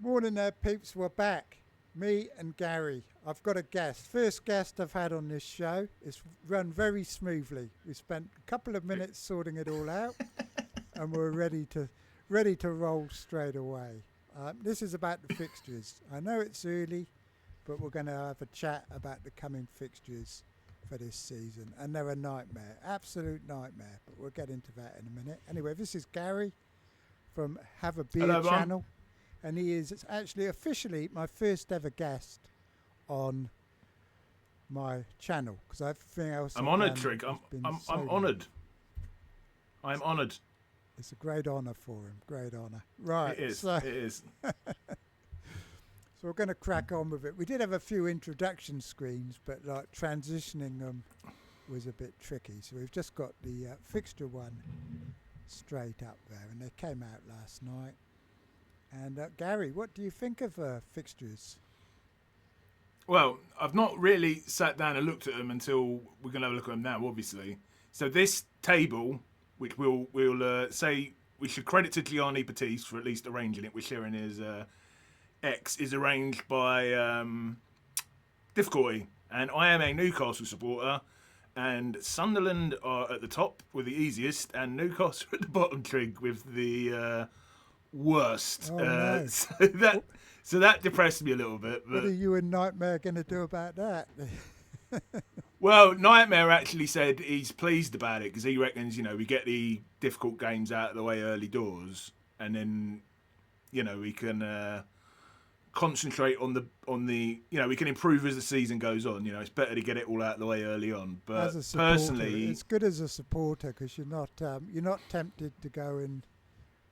Morning there, peeps. We're back. Me and Gary. I've got a guest. First guest I've had on this show. It's run very smoothly. We spent a couple of minutes sorting it all out, and we're ready to roll straight away. This is about the fixtures. I know it's early, but we're going to have a chat about the coming fixtures for this season, and they're a nightmare, absolute nightmare. But we'll get into that in a minute. Anyway, this is Gary from Have a Beer Hello, channel. And he is actually officially my first ever guest on my channel because everything else. I'm honoured, Trig. I'm honoured. I'm honoured. It's a great honour for him. Great honour. Right. It is. So, it is. So we're going to crack on with it. We did have a few introduction screens, but like transitioning them was a bit tricky. So we've just got the fixture one straight up there, and they came out last night. And Gary, what do you think of fixtures? Well, I've not really sat down and looked at them until we're going to have a look at them now, obviously. So this table, which we'll say we should credit to Gianni Batiste for at least arranging it. We're sharing his X, is arranged by difficulty. And I am a Newcastle supporter. And Sunderland are at the top with the easiest, and Newcastle are at the bottom, Trig, with the worst. Oh, no. So that depressed me a little bit. But what are you and Nightmare going to do about that? well, Nightmare actually said he's pleased about it because he reckons, we get the difficult games out of the way early doors, and then, we can concentrate on the we can improve as the season goes on. It's better to get it all out of the way early on. But as a supporter, personally, it's good as a supporter because you're not tempted to go and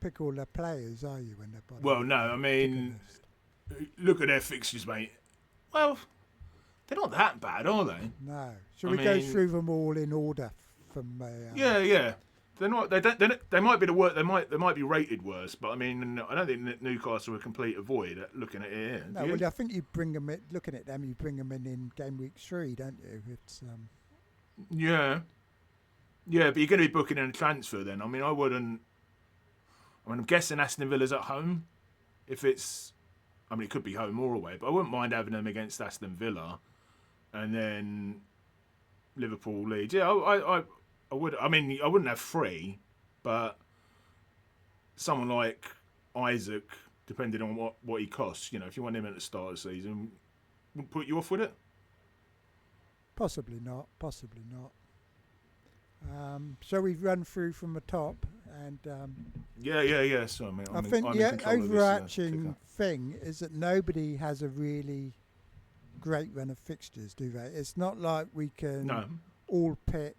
pick all their players, are you? When they're well, no, I mean, look at their fixtures, mate. Well, they're not that bad, are they? No. Shall we go through them all in order from? Yeah. They're not. They might be the worst. They might be rated worse, but I mean, I don't think that Newcastle are a complete avoid at looking at it here. No, well, I think you bring them in. Looking at them, you bring them in game week 3, don't you? It's Yeah, but you're going to be booking in a transfer then. I mean, I wouldn't. I'm guessing Aston Villa's at home. If it's, it could be home or away, but I wouldn't mind having them against Aston Villa, and then Liverpool, Leeds. Yeah, I would. I mean, I wouldn't have 3, but someone like Isaac, depending on what he costs, if you want him at the start of the season, wouldn't put you off with it. Possibly not. Shall we run through from the top? And yeah. So I think the overarching thing is that nobody has a really great run of fixtures, do they? It's not like we can all pick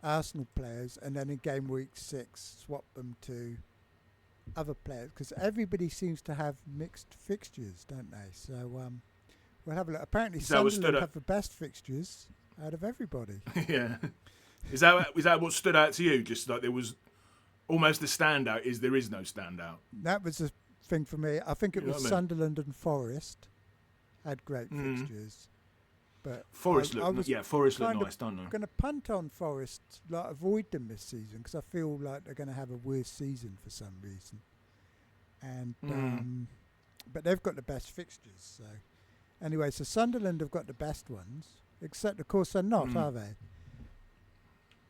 Arsenal players and then in game week 6 swap them to other players because everybody seems to have mixed fixtures, don't they? So we'll have a look. Apparently, Sunderland have the best fixtures out of everybody. Yeah. Is that what stood out to you? Just like there was almost the standout is there is no standout. That was the thing for me. I think it was Sunderland and Forest had great fixtures, but Forest look nice, don't they? I'm going to punt on Forest, avoid them this season because I feel like they're going to have a worse season for some reason. And but they've got the best fixtures. So anyway, so Sunderland have got the best ones, except of course they're not, are they?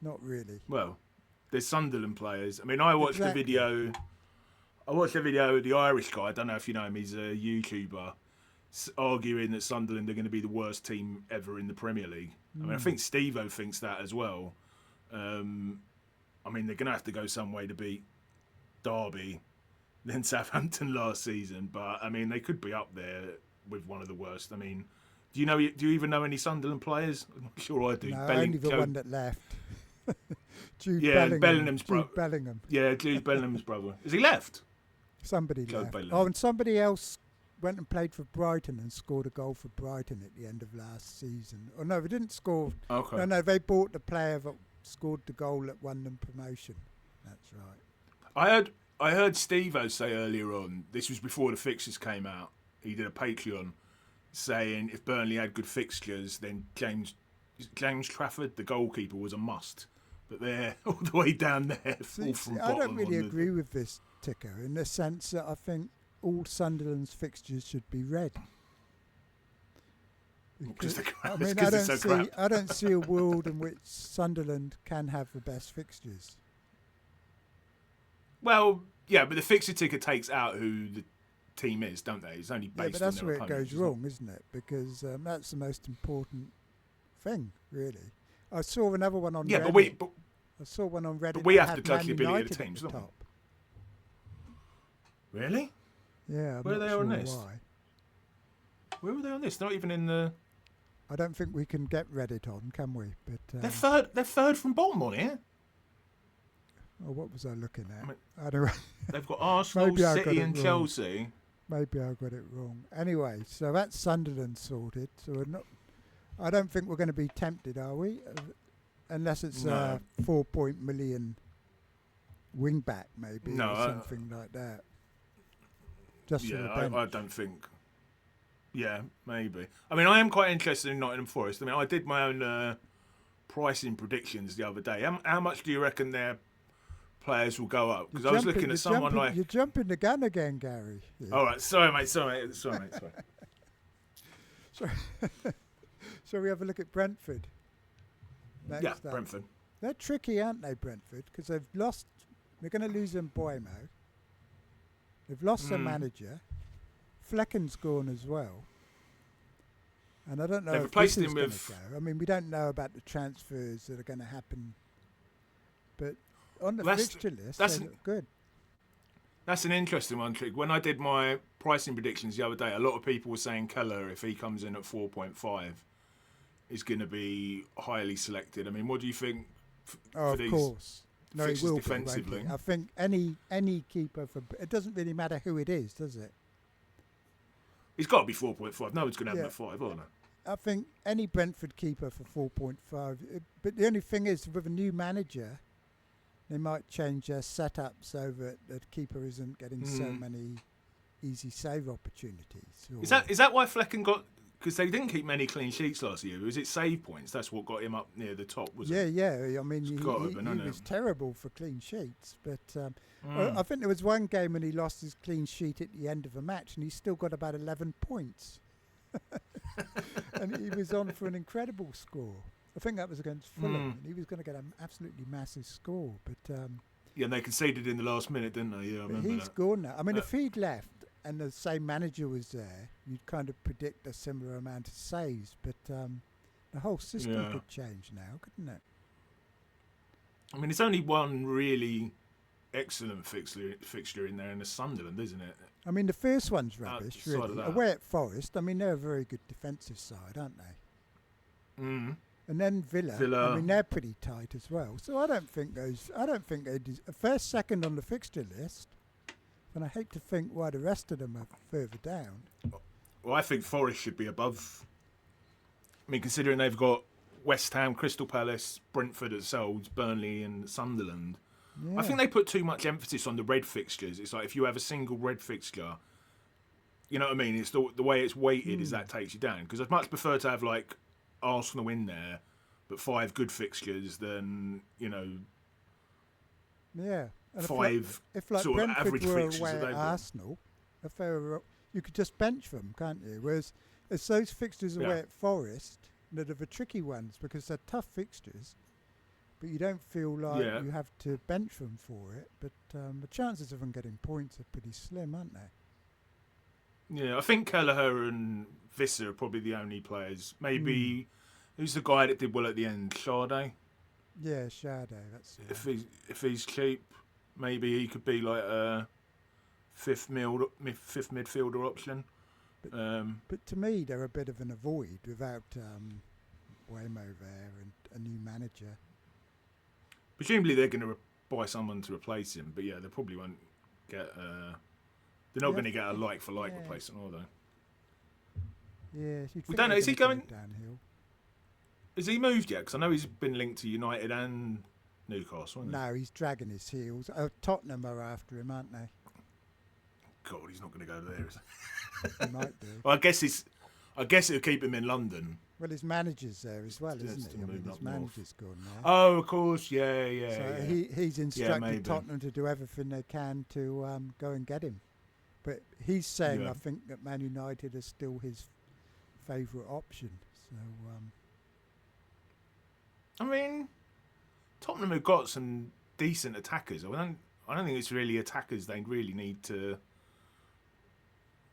Not really. Well, there's Sunderland players. I mean, I watched the video of the Irish guy. I don't know if you know him. He's a YouTuber arguing that Sunderland are going to be the worst team ever in the Premier League. I mean, I think Steve-O thinks that as well. I mean, they're going to have to go some way to beat Derby, then Southampton last season. But, I mean, they could be up there with one of the worst. I mean, do you even know any Sunderland players? I'm not sure I do. No, only the one that left. Jude Bellingham's brother. Bellingham. Yeah, Jude Bellingham's brother. Is he left? Somebody left. Oh, and somebody else went and played for Brighton and scored a goal for Brighton at the end of last season. Oh, no, they didn't score. Okay. No, they bought the player that scored the goal that won them promotion. That's right. I heard Steve-O say earlier on, this was before the fixtures came out, he did a Patreon saying if Burnley had good fixtures, then James Trafford, the goalkeeper, was a must. But they're all the way down there. I don't really agree with this ticker in the sense that I think all Sunderland's fixtures should be red. Just I mean, I don't see a world in which Sunderland can have the best fixtures. Well, yeah, but the fixture ticker takes out who the team is, don't they? It's only based on their but that's where it opponents, goes wrong, isn't it? Because that's the most important thing, really. I saw another one on Reddit. I saw one on Reddit. But we have that to judge Man the ability United of the teams, at the don't we? top. Really? Yeah, Where are they on this? Why. Where were they on this? Not even in the... I don't think we can get Reddit on, can we? But They're third from bottom on here. Oh, what was I looking at? I don't know. They've got Arsenal, City and Chelsea. Maybe I got it wrong. Anyway, so that's Sunderland sorted. So we're not. I don't think we're going to be tempted, are we? Unless it's a 4 million wing back, maybe, or something like that. Just for the bench. I don't think. Yeah, maybe. I mean, I am quite interested in Nottingham Forest. I mean, I did my own pricing predictions the other day. How much do you reckon their players will go up? Because I was looking at someone like... You're jumping the gun again, Gary. Yeah. All right, sorry, mate. Sorry. Shall we have a look at Brentford? Next up. Brentford. They're tricky, aren't they, Brentford? Because they've lost... They're going to lose Mboimo. They've lost their manager. Flecken's gone as well. And I don't know if this is going to go. I mean, we don't know about the transfers that are going to happen. But on the fixture list, they look good. That's an interesting one, Trig. When I did my pricing predictions the other day, a lot of people were saying Keller, if he comes in at 4.5, is going to be highly selected. I mean, what do you think for these? Of course. No, he will defensively? I think any keeper, it doesn't really matter who it is, does it? He's got to be 4.5. No one's going to have him at 5, are they? I think any Brentford keeper for 4.5. But the only thing is, with a new manager, they might change their setup so that the keeper isn't getting so many easy save opportunities. Is that why Flecken got... Because they didn't keep many clean sheets last year. Was it save points? That's what got him up near the top, wasn't it? Yeah. I mean, he was terrible for clean sheets. But I think there was one game when he lost his clean sheet at the end of a match and he still got about 11 points. And he was on for an incredible score. I think that was against Fulham. And he was going to get an absolutely massive score. But yeah, and they conceded in the last minute, didn't they? Yeah, I remember he's gone now. I mean, if he'd left and the same manager was there, you'd kind of predict a similar amount of saves. But the whole system could change now, couldn't it? I mean, it's only one really excellent fixture in there in the Sunderland, isn't it? I mean, the first one's rubbish, really. Away at Forest, I mean, they're a very good defensive side, aren't they? Mm. And then Villa, I mean, they're pretty tight as well. So I don't think they first, second on the fixture list. And I hate to think why the rest of them are further down. Well, I think Forest should be above. I mean, considering they've got West Ham, Crystal Palace, Brentford themselves, Burnley and Sunderland. Yeah. I think they put too much emphasis on the red fixtures. It's like if you have a single red fixture, you know what I mean? It's the way it's weighted is that takes you down. Because I'd much prefer to have like Arsenal in there, but 5 good fixtures than, you know... Yeah. And if sort Brentford of average were fixtures away at Arsenal, you could just bench them, can't you? Whereas it's those fixtures away at Forest that are the tricky ones because they're tough fixtures, but you don't feel like you have to bench them for it. But the chances of them getting points are pretty slim, aren't they? Yeah, I think Kelleher and Visser are probably the only players. Maybe who's the guy that did well at the end? Sade? Yeah, Sade. That's if he's cheap. Maybe he could be like a fifth midfielder option. But to me, they're a bit of an avoid without Waymo there and a new manager. Presumably they're going to buy someone to replace him. But yeah, they probably won't get... they're not going to get a like-for-like replacement, are they? Yeah. We don't know. Is he going... downhill? Has he moved yet? Because I know he's been linked to United and... Newcastle, No, he's dragging his heels. Tottenham are after him, aren't they? God, he's not going to go there, is he? He might do. Well, I guess it'll keep him in London. Well, his manager's there as well, isn't he? I mean, his manager's gone now. Oh, of course, yeah. So he's instructed Tottenham to do everything they can to go and get him. But he's saying, Yeah. I think, that Man United is still his favourite option. So, I mean, Tottenham have got some decent attackers. I don't think it's really attackers they really need to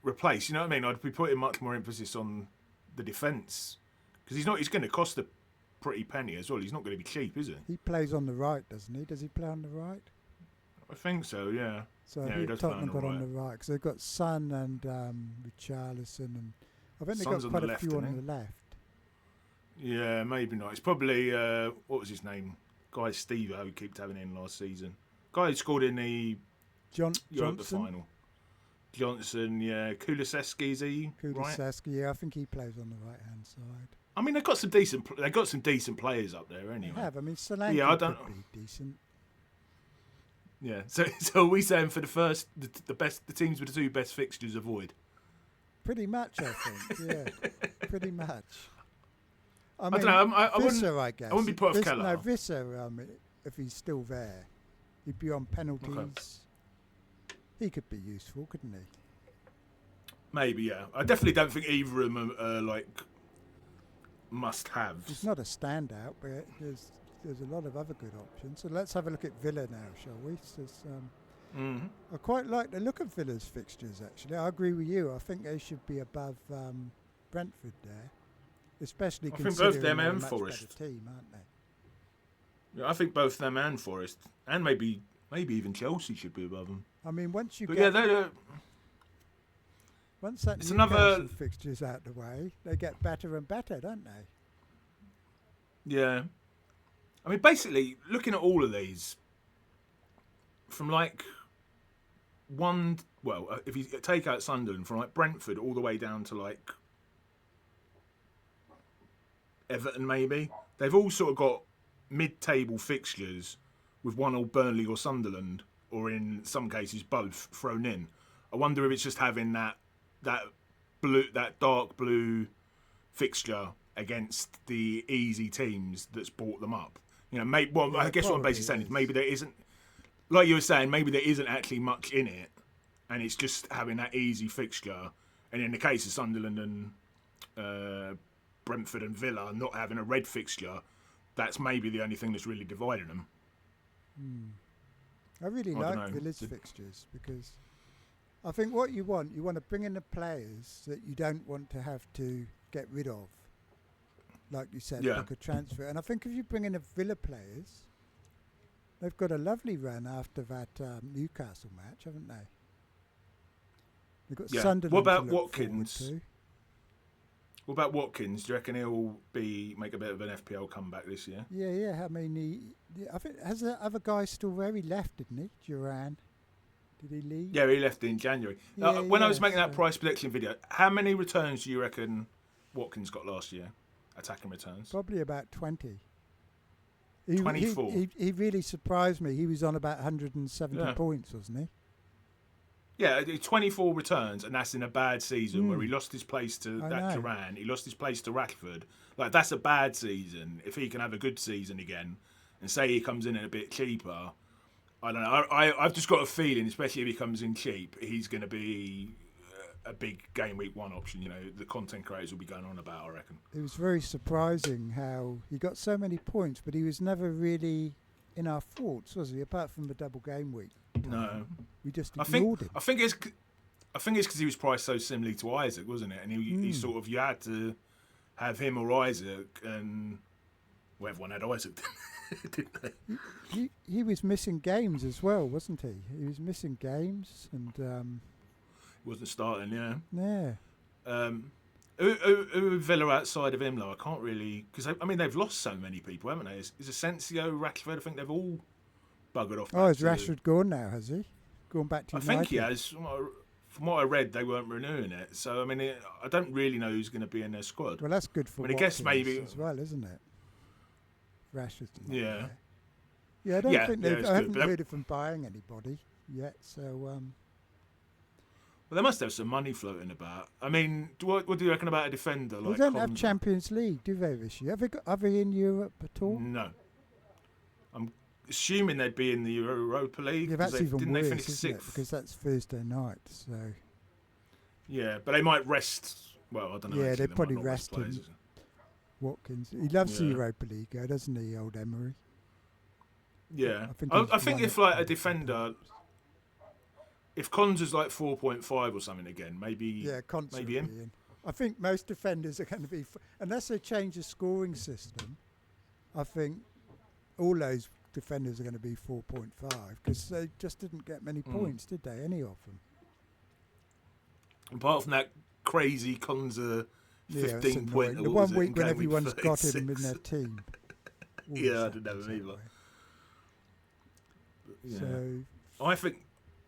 replace. You know what I mean? I'd be putting much more emphasis on the defence because he's going to cost a pretty penny as well. He's not going to be cheap, is he? he plays on the right, doesn't he? Does he play on the right? I think so. Yeah. So Yeah, he does Tottenham play got on on the the right because they've got Son and Richarlison, and I think they've Son's got on quite the a left, few isn't on he? the left. Yeah, maybe not. It's probably what was his name? Guy Steve who kept having in last season. Guy who scored in the Europa Johnson, final. Johnson, yeah. Kulusevski, is he right? Kulusevski, yeah, I think he plays on the right hand side. I mean, they've got some decent players up there anyway. They have. I mean, Solanke Yeah, I don't- could be decent. Yeah. So are we saying for the teams with the two best fixtures avoid? Pretty much, I think. Yeah, pretty much. I don't know. I wouldn't. Visser, I guess. I wouldn't be put off Keller. No, Visser, if he's still there, he'd be on penalties. Okay. He could be useful, couldn't he? Maybe, yeah. I definitely don't think either of them are like He's must-haves. not a standout, but there's a lot of other good options. So let's have a look at Villa now, shall we? I quite like the look of Villa's fixtures, actually. I agree with you. I think they should be above Brentford there, especially I think considering both them they're a and much Forest. better team, aren't they? Yeah, I think both them and Forest, and maybe even Chelsea should be above them. I mean, once you But get yeah, they're. once that it's Newcastle another- fixture's out the way, they get better and better, don't they? Yeah. I mean, basically, looking at all of these, from like if you take out Sunderland, from like Brentford all the way down to like Everton, maybe, they've all sort of got mid-table fixtures with one or Burnley or Sunderland, or in some cases both, thrown in. I wonder if it's just having that dark blue fixture against the easy teams that's brought them up. You know, Yeah, I guess what I'm probably basically saying is is. maybe there isn't, like you were saying, maybe there isn't actually much in it, and it's just having that easy fixture. And in the case of Sunderland and Brentford and Villa not having a red fixture, that's maybe the only thing that's really dividing them. I really I like dunno. Villa's fixtures because I think what you want to bring in the players that you don't want to have to get rid of. Like you said, Yeah. like a transfer. And I think if you bring in the Villa players, they've got a lovely run after that Newcastle match, haven't they? They've got Yeah. Sunderland What about to look Watkins? forward to. What about Watkins? Do you reckon he'll make a bit of an FPL comeback this year? Yeah. I mean, I think has the other guy still there? He left, didn't he? Duran. Did he leave? Yeah, he left in January. Yeah, When I was yeah, making that so- price prediction video, how many returns do you reckon Watkins got last year? Attacking returns? Probably about 20. 24. He really surprised me. He was on about 170 Yeah. points, wasn't he? Yeah, 24 returns, and that's in a bad season where he lost his place to I that know. Duran. He lost his place to Rashford. Like, that's a bad season. If he can have a good season again, and say he comes in a bit cheaper, I don't know. I've just got a feeling, especially if he comes in cheap, he's going to be a big game week one option. You know, the content creators will be going on about, I reckon. It was very surprising how he got so many points, but he was never really in our thoughts, was he? Apart from the double game week. No. We just I ignored him. think it's because he was priced so similarly to Isaac, wasn't it? And he sort of, you had to have him or Isaac, and well, everyone had Isaac, didn't they? He was missing games as well, wasn't he? He was missing games, and Wasn't starting, yeah. yeah. Who Villa outside of him, though? I can't really, because I mean they've lost so many people, haven't they? Is Asensio, Rashford? I think they've all buggered off. Oh, back has to- Rashford gone now? Has he gone back to I United? think he has. From what I read, they weren't renewing it. So I mean, I don't really know who's going to be in their squad. Well, that's good for I mean, I guess Watkins maybe- as well, isn't it? Rashford's not Yeah. there. Yeah, I don't Yeah, think yeah, they've. it's I good, haven't but heard of them buying anybody yet. So Well, they must have some money floating about. I mean, what do you reckon about a defender they like don't have Konza? Champions League, do they? This year, are they in Europe at all? No. assuming they'd be in the Europa League. Yeah, that's even didn't worse, they finish isn't it? sixth? Because that's Thursday night. So Yeah, but they might rest. Well, I don't know. yeah, actually, they probably might not rest players. him. Watkins, he loves the Yeah. Europa League, doesn't he, old Emery? Yeah, I I think think he's if won like it a defender, if Konza's like 4.5 or something again, maybe Yeah, constantly. maybe him. I think most defenders are going to be, unless they change the scoring system, I think all those defenders are going to be 4.5 because they just didn't get many points, did they? Any of them? Apart from that crazy Konza Yeah, it's 15 point. annoying. The one week when everyone's got him in their team. Yeah, I didn't have him either. Yeah. So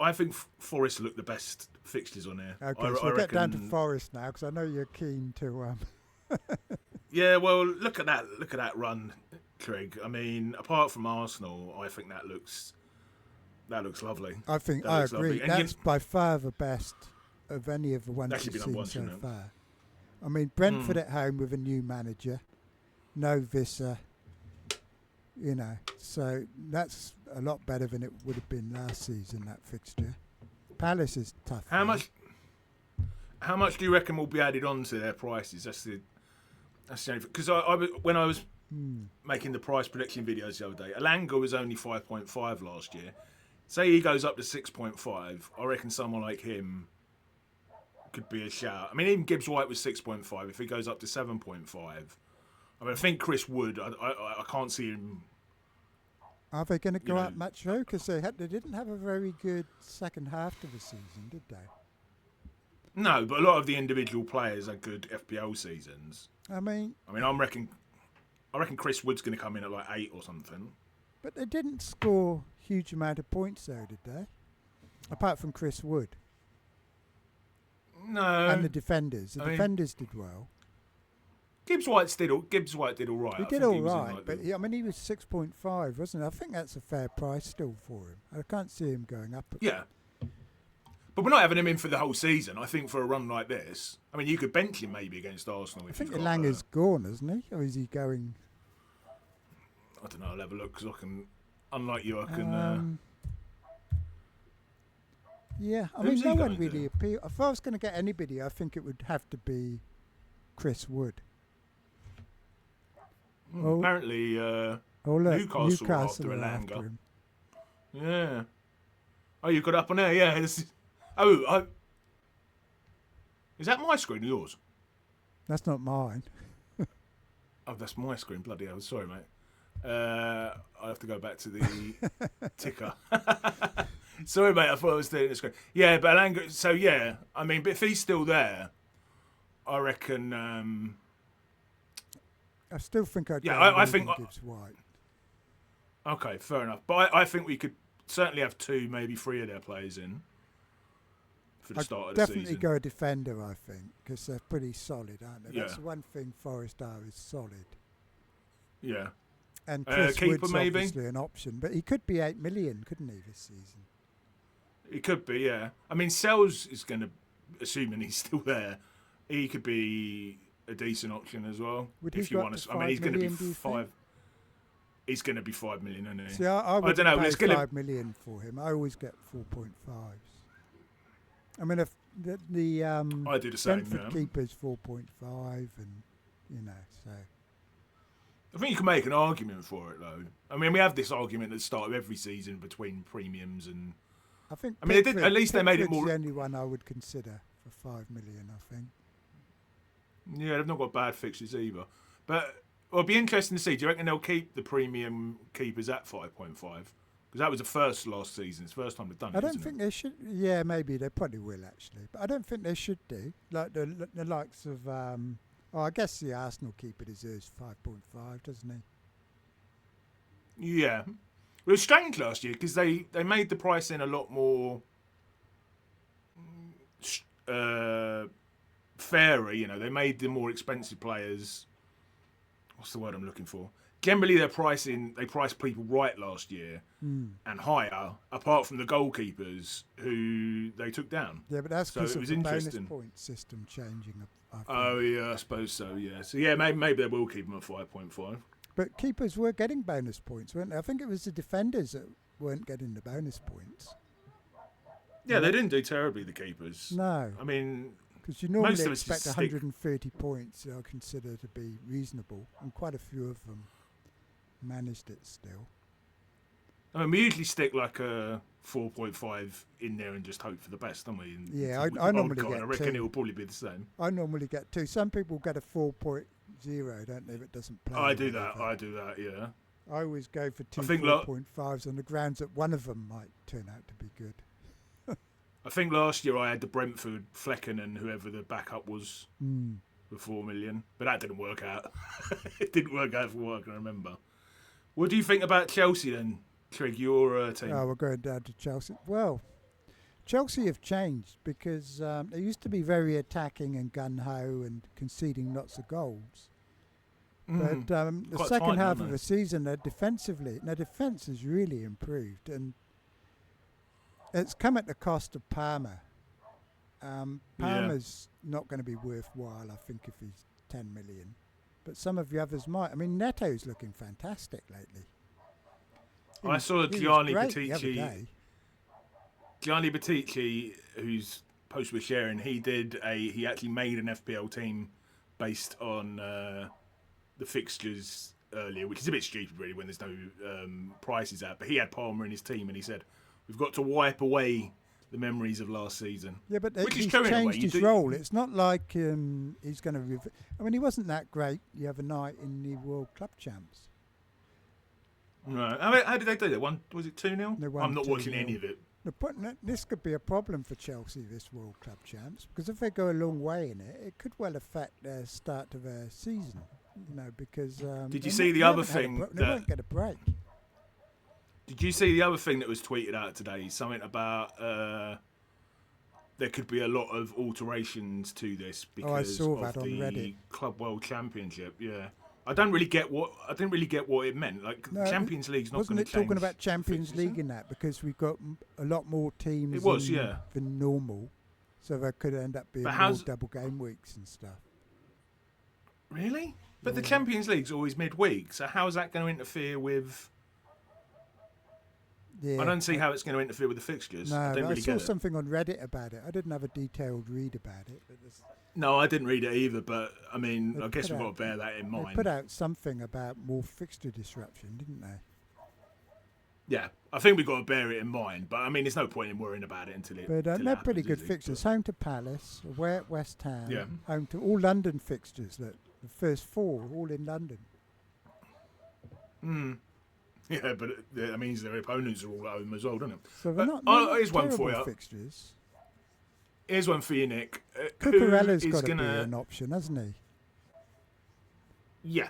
I think Forest look the best fixtures on here. okay, I so we'll get down to reckon- Forest now because I know you're keen to. Yeah, well, look at that run, Craig. I mean, apart from Arsenal, I think that looks lovely. I think That I looks agree. lovely. And That's by far the best of any of the ones That should we've be number seen one, so shouldn't it? far. I mean, Brentford at home with a new manager, no Visser. You know, so that's a lot better than it would have been last season. That fixture. Palace is tough. How much do you reckon will be added on to their prices? That's the only because when I was making the price prediction videos the other day, Alanga was only 5.5 last year. Say he goes up to 6.5, I reckon someone like him could be a shout. I mean, even Gibbs White was 6.5. If he goes up to 7.5, I mean, I think Chris Wood. I can't see him. Are they going to go know. out much though? Because they didn't have a very good second half to the season, did they? No, but a lot of the individual players had good FPL seasons. I mean, I reckon Chris Wood's going to come in at like 8 or something. but they didn't score huge amount of points though, did they? Apart from Chris Wood No, and the defenders. The I mean- defenders did well. Gibbs White did all right. He I did think all was in, right, like, but the- I mean, he was 6.5, wasn't it? I think that's a fair price still for him. I can't see him going up. yeah. But we're not having him in for the whole season. I think for a run like this, I mean, you could bench him maybe against Arsenal. I If think you've got, Elanga's gone, isn't he? Or is he going? I don't know. I'll have a look because I can. Unlike you, I can. Yeah, I Who's mean, no he one going really to? appeal. If I was going to get anybody, I think it would have to be Chris Wood. Oh. Apparently, Oh, look, Newcastle are after are Elanga. after him. yeah. Oh, you got it up on there, yeah. Is that my screen or yours? That's not mine. Oh, that's my screen. Bloody hell. Sorry, mate. I'll have to go back to the ticker. Sorry, mate. I thought I was doing the screen. Yeah, but Elanga. So yeah, I mean, but if he's still there, I reckon. I still think I'd Yeah, go I Wood think- and Gibbs White. Okay, fair enough. But I think we could certainly have 2, maybe 3 of their players in for the I'd start of the definitely season. go a defender, I think, because they're pretty solid, aren't they? That's Yeah. the one thing Forest are is solid. Yeah. And Chris keeper, Wood's maybe? obviously an option, but he could be 8 million, couldn't he, this season? It could be, yeah. I mean, Sells is going to, assuming he's still there, he could be a decent option as well. Would if he you go want up to to. I mean, he's going to be 5 million, do you think? 5. He's going to be 5 million, isn't he? See, I would don't know, pay it's gonna- 5 million for him. I always get 4.5s. I mean, if the I do the same. Brentford Yeah. keeper's 4.5, and so I think you can make an argument for it, though. I mean, we have this argument at the start of every season between premiums and. I think. I mean, they did- Pickford- at least they made it Pickford's more- the only one I would consider for 5 million. I think. Yeah, they've not got bad fixtures either. But it'll be interesting to see. Do you reckon they'll keep the premium keepers at 5.5? Because that was the first last season. It's the first time they've done it. I don't isn't think it? they should. Yeah, maybe they probably will actually, but I don't think they should do like the likes of. I guess the Arsenal keeper deserves 5.5, doesn't he? Yeah. It was strange last year because they made the pricing a lot more fairer. You know, they made the more expensive players. What's the word I'm looking for? Generally, they priced people right last year and higher, apart from the goalkeepers who they took down. Yeah, but that's So because it of was the bonus interesting. point system changing. I think. Oh yeah, I suppose so. Yeah. So yeah, maybe they will keep them at 5.5. But keepers were getting bonus points, weren't they? I think it was the defenders that weren't getting the bonus points. Yeah, they didn't do terribly, the keepers. No. I mean, because you normally most of us expect just 130 points, I consider to be reasonable, and quite a few of them managed it still. I mean, we usually stick like a 4.5 in there and just hope for the best, don't we? And Yeah, I normally get I reckon 2. it will probably be the same. I normally get 2. Some people get a 4.0, don't they, if it doesn't play? I do that, yeah. I always go for 2 think 4.5s on the grounds that one of them might turn out to be good. I think last year I had the Brentford, Flecken and whoever the backup was for 4 million. But that didn't work out. It didn't work out for what I can remember. What do you think about Chelsea then, Trig, your team? Oh, we're going down to Chelsea. Well, Chelsea have changed because they used to be very attacking and gung-ho and conceding lots of goals. But the Quite second tight, half aren't of they? the season, their defence has really improved. And it's come at the cost of Palmer. Palmer's not going to be worthwhile, I think, if he's 10 million. But some of the others might. I mean, Neto's looking fantastic lately. I saw He was Gianni great the other Batici. day. Gianni Batici, whose post we're sharing, he actually made an FPL team based on the fixtures earlier, which is a bit stupid really when there's no prices out. But he had Palmer in his team, and he said, "We've got to wipe away the memories of last season." Yeah, but Which is he's true in a way. changed his role. It's not like he's going to... I mean, he wasn't that great the other night in the World Club Champs. Right. How did they do that? Was it 2-0? They won I'm not watching 2-0. any of it. This could be a problem for Chelsea, this World Club Champs, because if they go a long way in it, it could well affect their start of their season. You know, because Did you see the other thing they won't get a break. Did you see the other thing that was tweeted out today? Something about there could be a lot of alterations to this because saw of that on the Reddit. Club World Championship. Yeah, I didn't really get what it meant. Like No, Champions League's not wasn't going to it change. talking about Champions fixtures, League in that because we've got a lot more teams It was, yeah. than normal, so there could end up being But more double game weeks and stuff. Really? But the Yeah. Champions League's always midweek, so how is that going to interfere with? Yeah, I don't see how it's going to interfere with the fixtures. No, I don't I really saw get it. something on Reddit about it. I didn't have a detailed read about it, but No, I didn't read it either. But I mean, They I guess put we've out- got to bear that in they mind. put out something about more fixture disruption, didn't they? Yeah, I think we've got to bear it in mind. But I mean, there's no point in worrying about it until it. But till it they're pretty happens, good is it? fixtures. Home to Palace, away at West Ham, Yeah. home to all London fixtures. The first 4 all in London. Yeah, but that means their opponents are all at home as well, doesn't it? So they're But, not, they're not here's one terrible for you. fixtures. Here's one for you, Nick. Cucurella's Who is got to be gonna? an option, hasn't he? Yeah.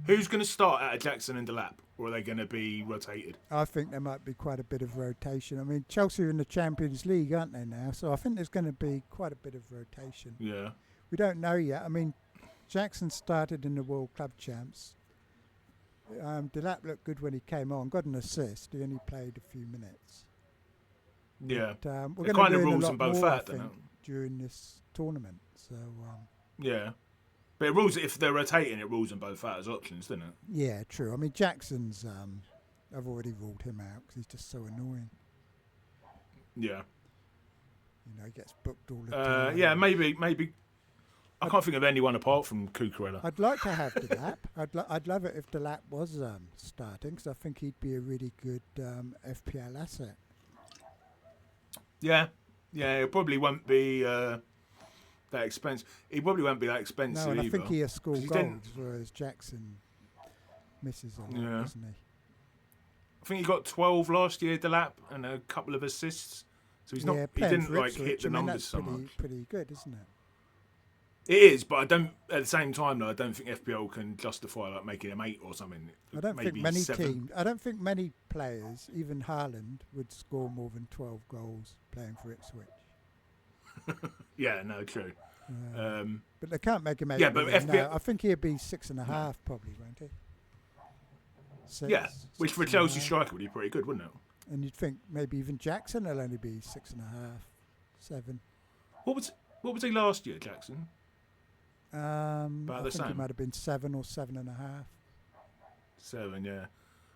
Who's going to start out of Jackson and Delap, or are they going to be rotated? I think there might be quite a bit of rotation. I mean, Chelsea are in the Champions League, aren't they now? So I think there's going to be quite a bit of rotation. Yeah. We don't know yet. I mean, Jackson started in the World Club Champs. Delap looked good when he came on. Got an assist. He only played a few minutes. Yeah. But, we're It going kind to of learn a rules lot them both more, I out, doesn't think, during this tournament. So Yeah. But it rules if they're rotating, it rules them both out as options, doesn't it? yeah, true. I mean, Jackson's. I've already ruled him out because he's just so annoying. Yeah. You know, he gets booked all the time. Yeah, maybe. I can't think of anyone apart from Cucurella. I'd like to have Delap. I'd love it if Delap was starting because I think he'd be a really good FPL asset. Yeah, it probably won't be that expensive. He probably won't be that No, expensive and I either. think he'll score 'Cause he goals, didn't- whereas Jackson misses a lot, Yeah. doesn't he? I think he got 12 last year, Delap, and a couple of assists. So he's not. He playing didn't for like hit Ipswich, the I mean, numbers that's so pretty, much. pretty good, isn't it? It is, but I don't. At the same time, though, I don't think FPL can justify like making him 8 or something. I don't Maybe think many 7. teams. I don't think many players, even Haaland, would score more than 12 goals playing for Ipswich. Yeah, no, true. But they can't make him 8. Yeah, but million, FPL no. I think he'll be 6.5 probably, won't he? Yeah, which for a 6.5. Chelsea striker would be pretty good, wouldn't it? And you'd think maybe even Jackson will only be 6.5, 7. What was he last year, Jackson? I the think it same. might have been 7 or 7.5. 7, yeah.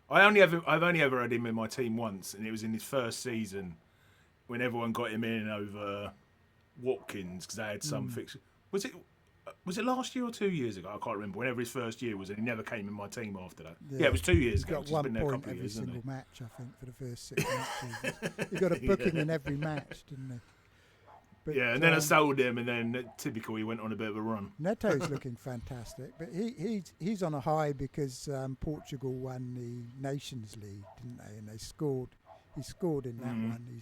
I've only ever had him in my team once, and it was in his first season when everyone got him in over Watkins because they had some fixture. Was it last year or 2 years ago? I can't remember. Whenever his first year was, and he never came in my team after that. Yeah, it was 2 years ago. He's got 1 point every single match, I think, for the first 6 matches. He got a booking in every match, didn't he? But, yeah, and then I sold him, and then typical, he went on a bit of a run. Neto's looking fantastic, but he's on a high because Portugal won the Nations League, didn't they? And they scored. He scored in that one.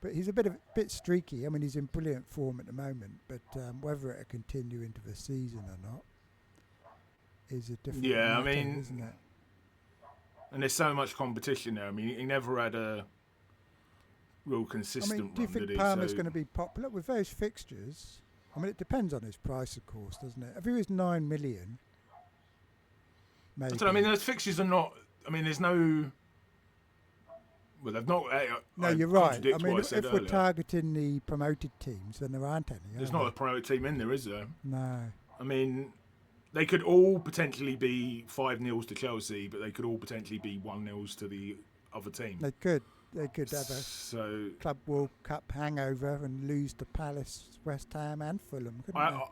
But he's a bit streaky. I mean, he's in brilliant form at the moment, but whether it'll continue into the season or not is a different matter, isn't it? And there's so much competition there. I mean, he never had a real consistent run, do you think Palmer's going to be popular with those fixtures? I mean, it depends on his price, of course, doesn't it? If he was 9 million, maybe. I mean, those fixtures are not. I mean, there's no. Well, they've not. No, you're right. I mean, if we're targeting the promoted teams, then there aren't any. There's not a promoted team in there, is there? No. I mean, they could all potentially be 5-0 to Chelsea, but they could all potentially be 1-0 to the other team. They could have a Club World Cup hangover and lose to Palace, West Ham, and Fulham, couldn't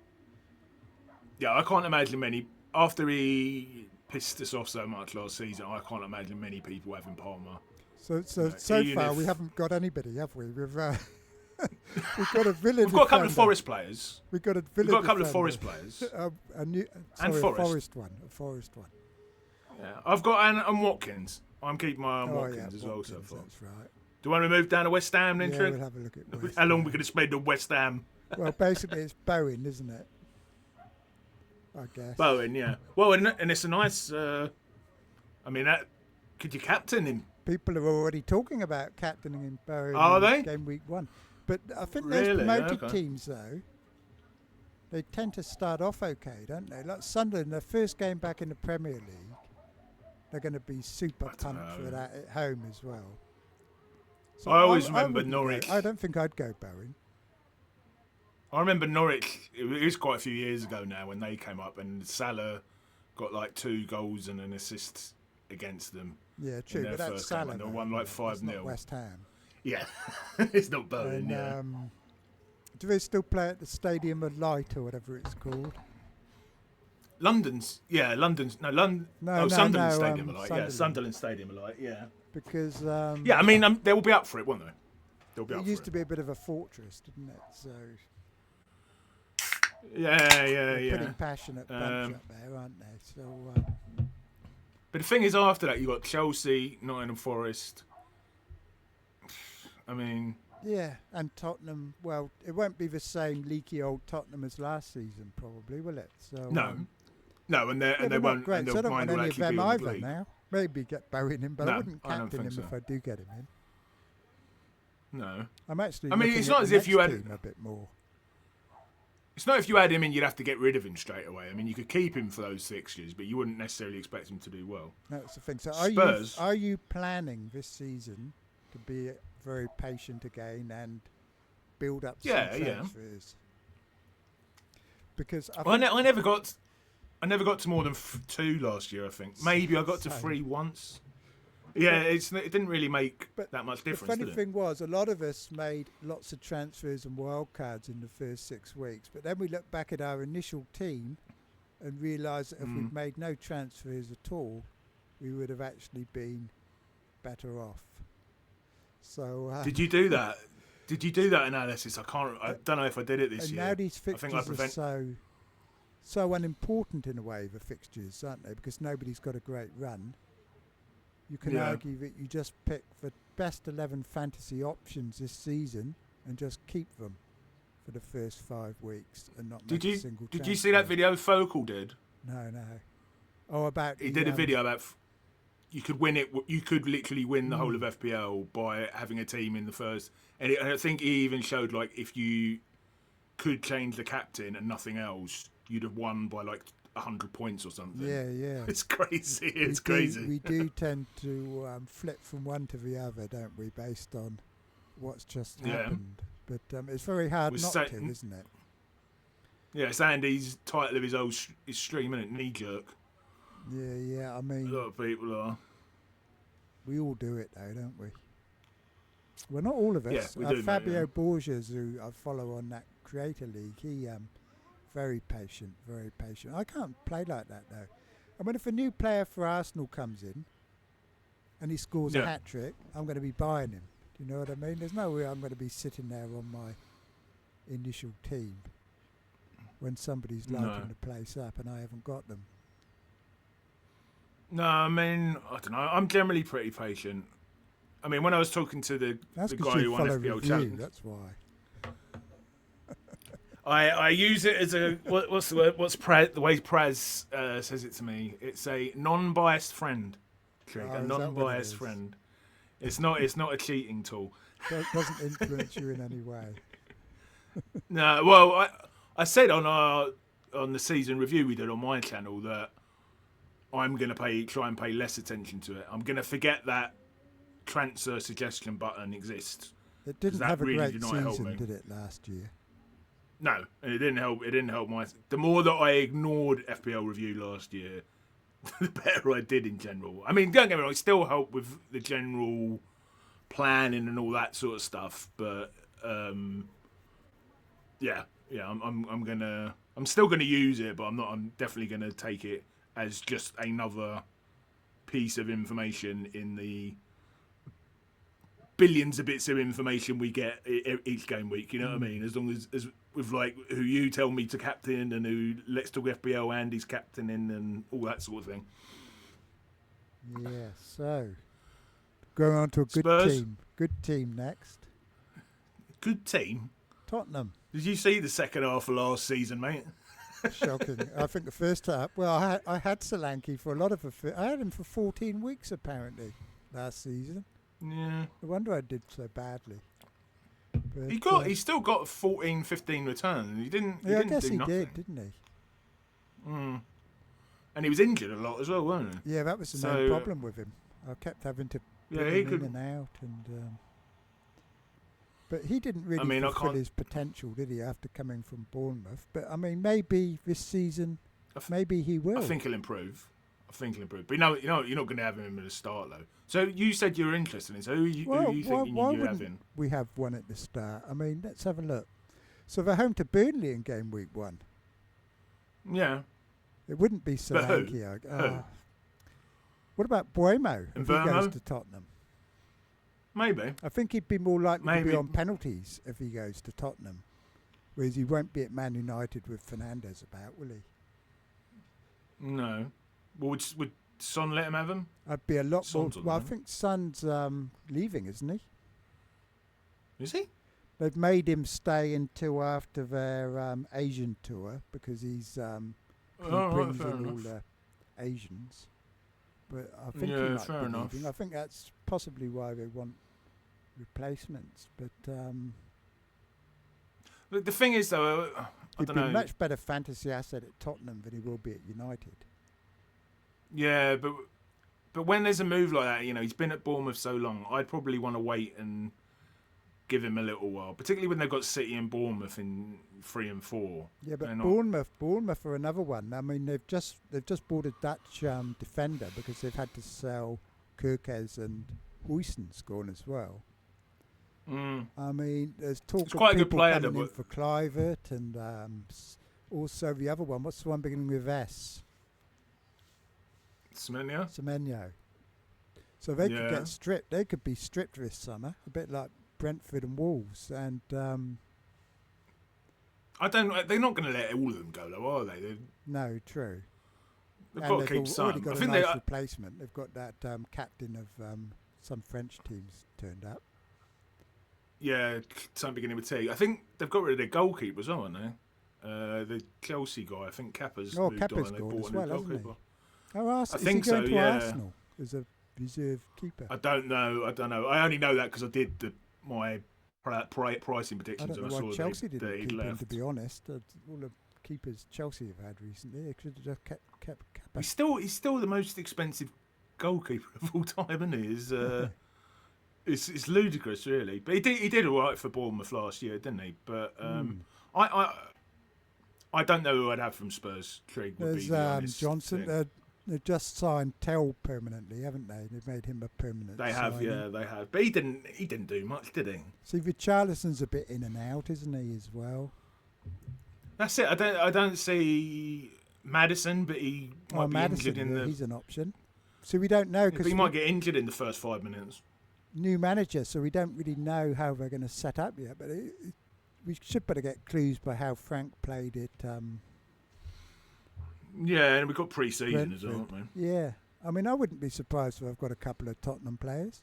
they? I can't imagine many. After he pissed us off so much last season, I can't imagine many people having Palmer. So far, we haven't got anybody, have we? We've got a Villa. We've got a couple of Forest players. We've got a couple of Forest players. A Forest one. Yeah, I've got and Watkins. I'm keeping my eye on Watkins as well so far. That's right. Do you want to move down to West Ham then, We'll have a look at West How long are we going to spend at West Ham? Well, basically, it's Bowen, isn't it? I guess. Bowen, yeah. Well, and it's a nice. Could you captain him? People are already talking about captaining in Bowen. Are they? Game week 1. But I think those promoted teams, though, they tend to start off okay, don't they? Like Sunderland, their first game back in the Premier League, they're going to be super pumped for that at home as well. So I always remember Norwich. I don't think I'd go Bowen. I remember Norwich, it was quite a few years ago now when they came up and Salah got like 2 goals and an assist against them. Yeah, true, but that's Salah. They won like 5-0. West Ham. Yeah, it's not Bowen, Do they still play at the Stadium of Light or whatever it's called? Sunderland Stadium of Light. Yeah, Sunderland Stadium of Light, yeah. Because... they will be up for it, won't they? It used to be a bit of a fortress, didn't it? So... Yeah. Pretty passionate bunch up there, aren't they? So... But the thing is, after that, you got Chelsea, Nottingham Forest. I mean... Yeah, and Tottenham. Well, it won't be the same leaky old Tottenham as last season, probably, will it? So no, and they won't. Great. So I don't want any of them either league. now. Maybe get Bowen in, but I wouldn't captain him if I do get him in. No, I'm actually. I mean, it's not as if you had a bit more. It's not if you had him in, you'd have to get rid of him straight away. I mean, you could keep him for those fixtures, but you wouldn't necessarily expect him to do well. That's the thing. So are you planning this season to be very patient again and build up some transfers? Because I never got to more than 2 last year. I think maybe I got to 3 once. Yeah, it didn't really make that much difference. The funny thing was, a lot of us made lots of transfers and wild cards in the first 6 weeks, but then we look back at our initial team and realised that if we'd made no transfers at all, we would have actually been better off. So did you do that? Did you do that analysis? I don't know if I did it this year. Now these fixtures are so unimportant in a way, the fixtures, aren't they? Because nobody's got a great run. You can argue that you just pick the best 11 fantasy options this season and just keep them for the first 5 weeks and not make a single transfer. Did you see that video Focal did? No. Oh, he did a video about you could win it. You could literally win the whole of FPL by having a team in the first. And I think he even showed like if you could change the captain and nothing else, you'd have won by like 100 points or something. Yeah. It's crazy. It's crazy. We do tend to flip from one to the other, don't we, based on what's just happened. But it's very hard not to, isn't it? Yeah, it's Andy's title of his stream, isn't it? Knee jerk. Yeah. I A mean, lot of people are. we all do it though, don't we? Well, not all of us. Yeah, we do, mate, Fabio yeah. Borges, who I follow on that Creator League, he very patient, very patient. I can't play like that though. I mean, if a new player for Arsenal comes in and he scores a Yeah. hat trick, I'm going to be buying him. Do you know what I mean? There's no way I'm going to be sitting there on my initial team when somebody's lighting No. the place up and I haven't got them. No, I mean, I don't know. I'm generally pretty patient. I mean, when I was talking to the That's guy because who you won follow FPL review. Challenge, That's why. I use it as a what's the word? The way Praz says it to me? It's a non-biased friend. Trig, Oh, a is that what it non-biased is? friend. It's not a cheating tool. Doesn't influence you in any way. No, well, I said on the season review we did on my channel that I'm going to try and pay less attention to it. I'm going to forget that transfer suggestion button exists. It didn't that have a really great did not help season, me. did it, last year? No, and it didn't help. It didn't help my. The more that I ignored FPL review last year, the better I did in general. I mean, don't get me wrong, it still helped with the general planning and all that sort of stuff. But yeah, I'm still gonna use it, but I'm definitely gonna take it as just another piece of information in the billions of bits of information we get each game week. You know what I mean? As long as with like who you tell me to captain and who Let's Talk FPL Andy's captaining and all that sort of thing. Yeah, so going on to a good Spurs. team. Good team next. Good team. Tottenham. Did you see the second half of last season, mate? Shocking. I think the first half. Well, I had Solanke for a lot of. I had him for 14 weeks apparently last season. Yeah. No wonder I did so badly. But, He still got 14, 15 returns. He didn't. Yeah, I didn't guess do he nothing. did, didn't he? Mm. And he was injured a lot as well, wasn't he? Yeah, that was the So, main problem with him. I kept having to Yeah, put he him could. in and out, and but he didn't really I mean, I fulfill can't- his potential, did he? After coming from Bournemouth, but I mean, maybe this season, maybe he will. I think he'll improve. But no, you're not going to have him at the start though. So you said you were interested in. So who are you thinking why you wouldn't have in? we have one at the start? I mean, let's have a look. So they're home to Burnley in game week 1. Yeah. It wouldn't be But who? Solanke. What about Buemo if he goes Mbeumo? to Tottenham? Maybe. I think he'd be more likely to Maybe. be on penalties if he goes to Tottenham. Whereas he won't be at Man United with Fernandes about, will he? No. Well, would Son let him have him? I'd be a lot Son's more. on Well, I there. think Son's leaving, isn't he? Is he? They've made him stay until after their Asian tour because he brings fair in all enough. the Asians. But I think he Yeah, might fair be enough. leaving. I think that's possibly why they want replacements. But The thing is, though, I he'd don't be know. a much better fantasy asset at Tottenham than he will be at United. Yeah, but when there's a move like that, he's been at Bournemouth so long. I'd probably want to wait and give him a little while, particularly when they've got City and Bournemouth in 3 and 4. Yeah, but They're not- Bournemouth are another one. I mean, they've just bought a Dutch defender because they've had to sell Kirkes and Huijsen's gone as well. Mm. I mean, there's talk He's of quite a good people player, coming though, in but- for Clivert and also the other one. What's the one beginning with S? Semenyo. So they could Yeah. get stripped. They could be stripped this summer, a bit like Brentford and Wolves. And I don't. They're not going to let all of them go, though, are they? no, true. They've And got to they've keep already some. got I a think nice replacement. They've got that captain of some French teams turned up. something beginning with T. I think they've got rid of their goalkeeper as well, haven't they? The Chelsea guy. I think Kappa's moved Kappa's on. They gone bought as a new well, hasn't he? goalkeeper. Oh, Arsenal. I think Is he going so, to yeah. Arsenal as a reserve keeper? I don't know. I only know that because I did my pricing I predictions don't and know I why saw Chelsea that didn't he'd keep him, left. to be honest. All the keepers Chelsea have had recently, they could have just kept Kappa. He's still the most expensive goalkeeper of all time, isn't he? It's ludicrous, really. But he did all right for Bournemouth last year, didn't he? But I don't know who I'd have from Spurs. Trig would be There's the honest Johnson. thing. They've just signed Tell permanently, haven't they? They've made him a permanent. They have, signing. yeah, they have. But he didn't do much, did he? See, Richarlison's a bit in and out, isn't he, as well? That's it. I don't see Maddison, but he might be Maddison, injured in the. he's an option. So we don't know because he might get injured in the first 5 minutes. New manager, so we don't really know how they're going to set up yet. But we should better get clues by how Frank played it. Yeah, and we've got pre-season as well, haven't we? Yeah, I mean, I wouldn't be surprised if I've got a couple of Tottenham players.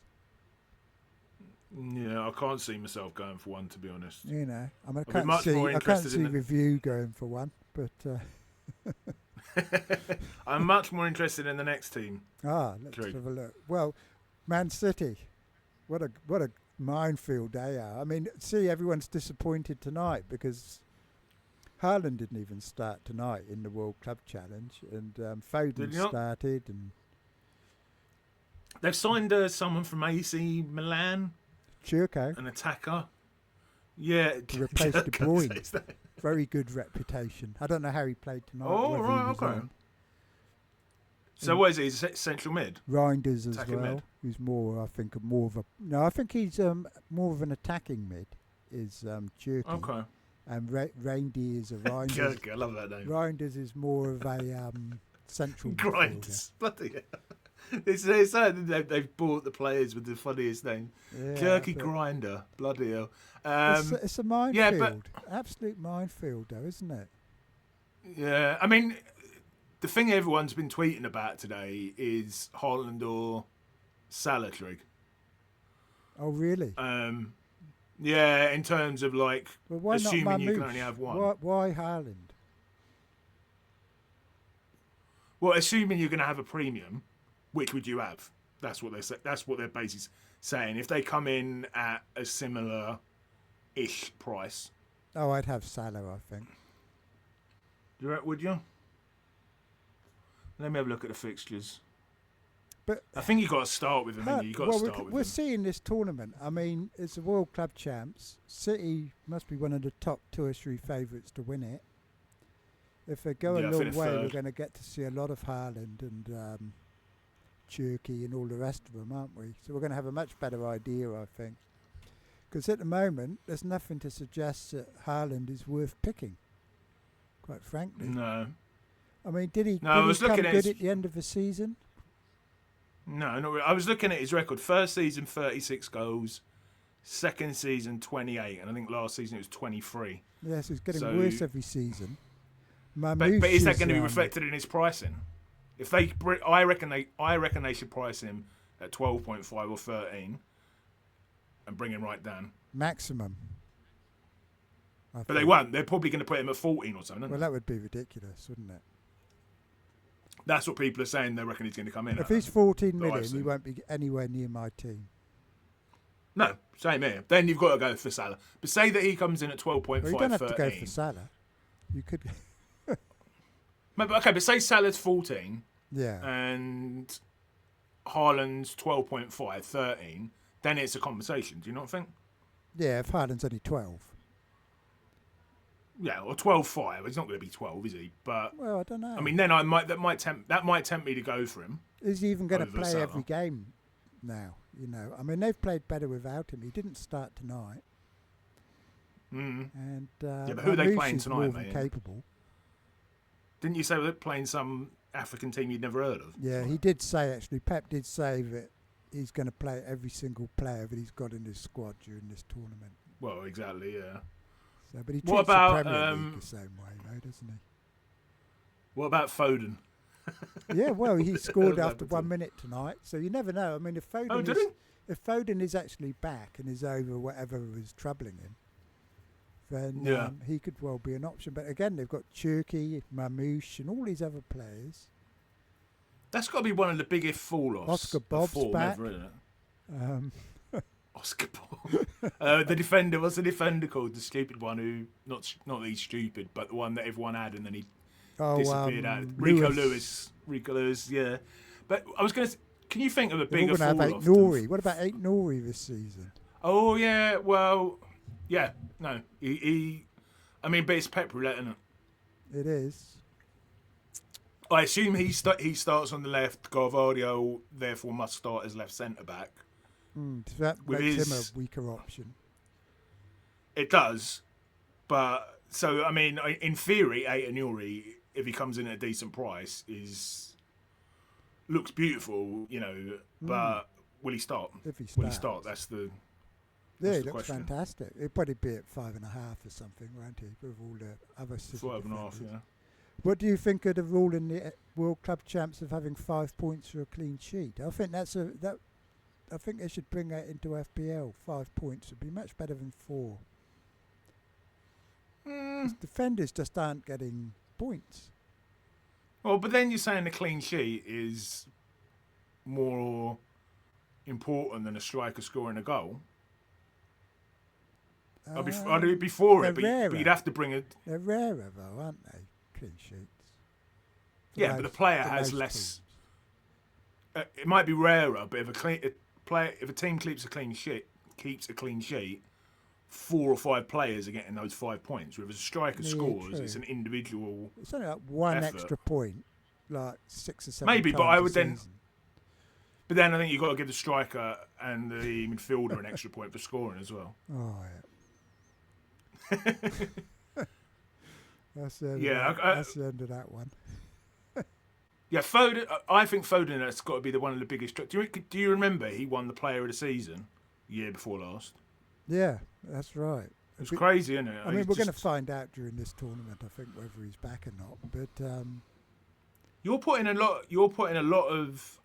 Yeah, I can't see myself going for one, to be honest. You know, I mean, I I can't see Review going for one, but I'm much more interested in the next team. let's have a look. Well, Man City, what a minefield they are. I mean, see, everyone's disappointed tonight because Haaland didn't even start tonight in the World Club Challenge, and Foden started, and they've signed someone from AC Milan, Churko, an attacker. Yeah, to replace De Bruyne. Very good reputation. I don't know how he played tonight. Oh, right, okay. So what is he? He's central mid? Reinders as attacking well. Mid. Who's more, I think, I think he's more of an attacking mid, is Churko. Okay. And Reindy is a Reinders. I love that name. Reinders is more of a central Grinders. Bloody hell. They've bought the players with the funniest name. Yeah, Jerky Grinder. Bloody hell. It's a minefield. Yeah, but absolute minefield, though, isn't it? Yeah, I mean, the thing everyone's been tweeting about today is Haaland or Salah trig. Oh, really? Yeah, in terms of like why assuming not you can only have one. Why Haaland? Well, assuming you're going to have a premium, which would you have? That's what they say. That's what they're basically saying. If they come in at a similar-ish price, I'd have Salah, I think. Would you? Let me have a look at the fixtures. But I think you've got to start with them. We're seeing this tournament. I mean, it's the World Club Champs. City must be one of the top 2 or 3 favourites to win it. If they go a long way, we're going to get to see a lot of Haaland and Turkey and all the rest of them, aren't we? So we're going to have a much better idea, I think. Because at the moment, there's nothing to suggest that Haaland is worth picking, quite frankly. No. I mean, did he come good at the end of the season? No, not really. I was looking at his record. First season, 36 goals. Second season, 28. And I think last season it was 23. Yes, it's getting worse every season. But is that going to be reflected in his pricing? If I reckon they should price him at 12.5 or 13 and bring him right down. Maximum. But they won't. They're probably going to put him at 14 or something. Well, that would be ridiculous, wouldn't it? That's what people are saying. They reckon he's going to come in. If he's 14 million, he won't be anywhere near my team. No, same here. Then you've got to go for Salah. But say that he comes in at 12.5, well, you don't have to go for Salah. You could. Okay, but say Salah's 14. Yeah. And Haaland's 12.5, 13. Then it's a conversation. Do you not think? Yeah, if Haaland's only 12. Yeah, or 12.5. He's not going to be 12, is he? But well, I don't know. I mean, then that might tempt me to go for him. Is he even going to play Salah. every game now? You know, I mean, they've played better without him. He didn't start tonight. Mm. And yeah, but who are they playing tonight, mate? Capable. Didn't you say they're playing some African team you'd never heard of? Yeah, he did say, actually. Pep did say that he's going to play every single player that he's got in his squad during this tournament. Well, exactly, yeah. So, but he treats the Premier League the same way, though, doesn't he? What about Foden? Yeah, well, he scored after 1 minute tonight, so you never know. I mean, if Foden is actually back and is over whatever was troubling him, then he could well be an option. But again, they've got Turkey, Mamouche, and all these other players. That's got to be one of the biggest fall-offs. Oscar Bob's back. Ever, isn't it? Oscar Bob. The defender, what's the defender called? The stupid one who, not that he's stupid, but the one that everyone had and then he disappeared out. Rico Lewis, yeah. But I was going to, can you think of a bigger fall-off? What about Ait Nouri this season? Oh, yeah, well, yeah, no. I mean, but it's Pep roulette, isn't it? It is. I assume he starts on the left. Carvalho therefore must start as left centre back. So that With makes him his- a weaker option. It does, but so I mean, in theory, Aït-Nouri, if he comes in at a decent price, looks beautiful, But will he start? If he starts. Will he start? That's the Yeah, he the looks question. fantastic. He'll probably be at 5.5 or something, won't he? With all the other City 5.5. defenders. Yeah. What do you think of the rule in the World Club Champs of having 5 points for a clean sheet? I think I think they should bring that into FPL. 5 points would be much better than 4. Defenders just aren't getting points. Well, but then you're saying the clean sheet is more important than a striker scoring a goal. I'd be for it, but you'd have to bring it. They're rarer, though, aren't they? Clean sheets. Yeah, but the player has less. It might be rarer, but if a team keeps a clean sheet, 4 or 5 players are getting those 5 points. Whereas a striker scores, true. it's an individual. It's only like one effort. extra point, like 6 or 7. Maybe, but times I a would then. season. But then I think you've got to give the striker and the midfielder an extra point for scoring as well. Oh yeah. That's the end of that one. Yeah, Foden. I think Foden has got to be one of the biggest. Do you remember he won the Player of the Season year before last? Yeah, that's right. It's crazy, isn't it? I mean, we're going to find out during this tournament, I think, whether he's back or not. But you're putting a lot of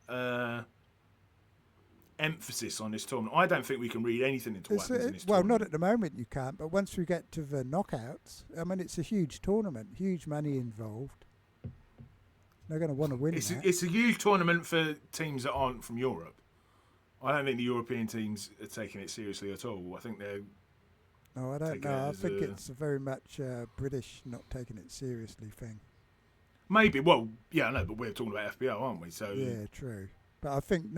emphasis on this tournament. I don't think we can read anything into what happens in this tournament. Well, not at the moment you can't, but once we get to the knockouts, I mean, it's a huge tournament, huge money involved. They're going to want to win that. It's a huge tournament for teams that aren't from Europe. I don't think the European teams are taking it seriously at all. I think they're... No, I don't know. I think it's a very much British not taking it seriously thing. Maybe. Well, yeah, I know, but we're talking about FPL, aren't we? So yeah, true. But I think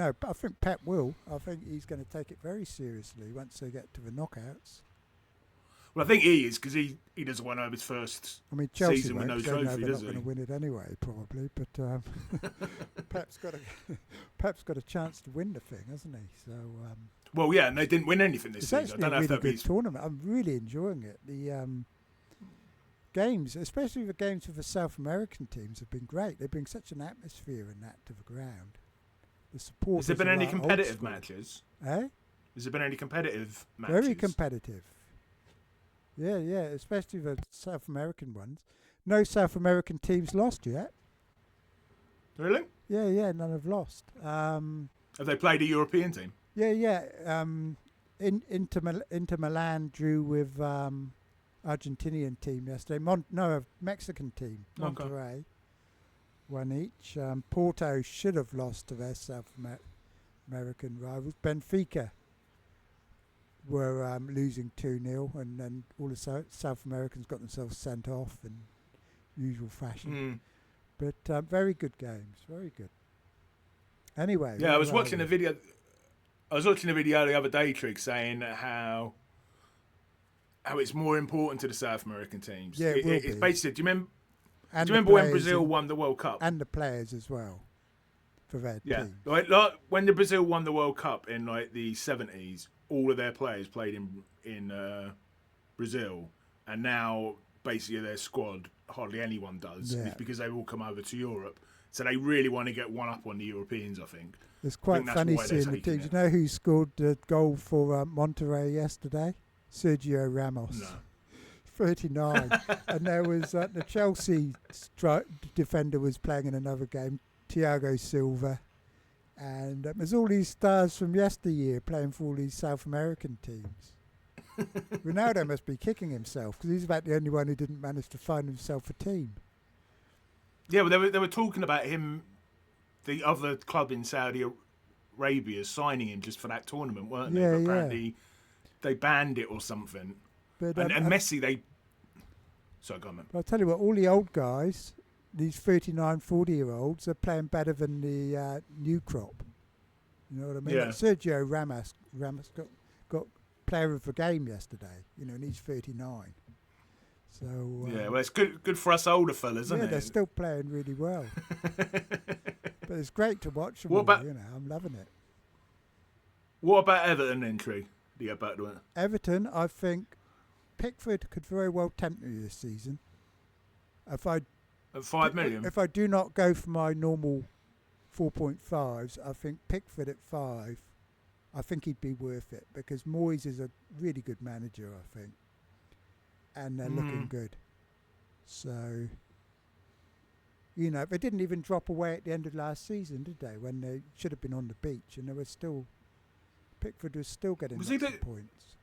Pep will. I think he's going to take it very seriously once they get to the knockouts. Well, I think he is, because he doesn't want to have his first Chelsea season with no trophy, does he? They're not going to win it anyway, probably. But Pep's got a chance to win the thing, hasn't he? So. Well, yeah, and they didn't win anything this season. It's actually a really good tournament. I'm really enjoying it. The games, especially the games with the South American teams, have been great. They bring such an atmosphere and that to the ground. The support. Has there been any competitive matches? Eh? Has there been any competitive matches? Very competitive. Yeah, especially the South American ones. No South American teams lost yet. Really? Yeah, none have lost. Have they played a European team? Yeah. Inter Milan drew with Argentinian team yesterday. A Mexican team, Monterrey. Okay. 1 each. Porto should have lost to their South American rivals. Benfica were losing 2-0, and then all the South Americans got themselves sent off in usual fashion. But very good games, very good. Anyway. Yeah, I was watching a video the other day, Trig, saying how it's more important to the South American teams. Yeah, it's basically. Do you remember when Brazil won the World Cup? And the players as well for their team. Like when the Brazil won the World Cup in like the 70s, all of their players played in Brazil, and now basically their squad hardly anyone does. Yeah. It's because they've all come over to Europe, so they really want to get one up on the Europeans, I think. It's quite funny seeing the teams. You know who scored the goal for Monterrey yesterday? Sergio Ramos. No. 39. And there was the Chelsea defender was playing in another game, Thiago Silva. And there's all these stars from yesteryear playing for all these South American teams. Ronaldo must be kicking himself because he's about the only one who didn't manage to find himself a team. Yeah, well, they were talking about him, the other club in Saudi Arabia signing him just for that tournament, weren't they? But apparently they banned it or something. But, and Messi, Sorry, go on, man. I'll tell you what, all the old guys, these 39, 40-year-olds, are playing better than the new crop. You know what I mean? Yeah. Like Sergio Ramos got player of the game yesterday, and he's 39. So yeah, well, it's good for us older fellas, isn't yeah, it? they're still playing really well. But it's great to watch them. What all, about- I'm loving it. What about Everton entry? Do you get back to it? Everton, I think Pickford could very well tempt me this season. If I At 5 million? if I do not go for my normal 4.5s, I think Pickford at 5, I think he'd be worth it because Moyes is a really good manager, I think. And they're looking good. So, they didn't even drop away at the end of last season, did they? When they should have been on the beach and they were still, Pickford was still getting lots of points.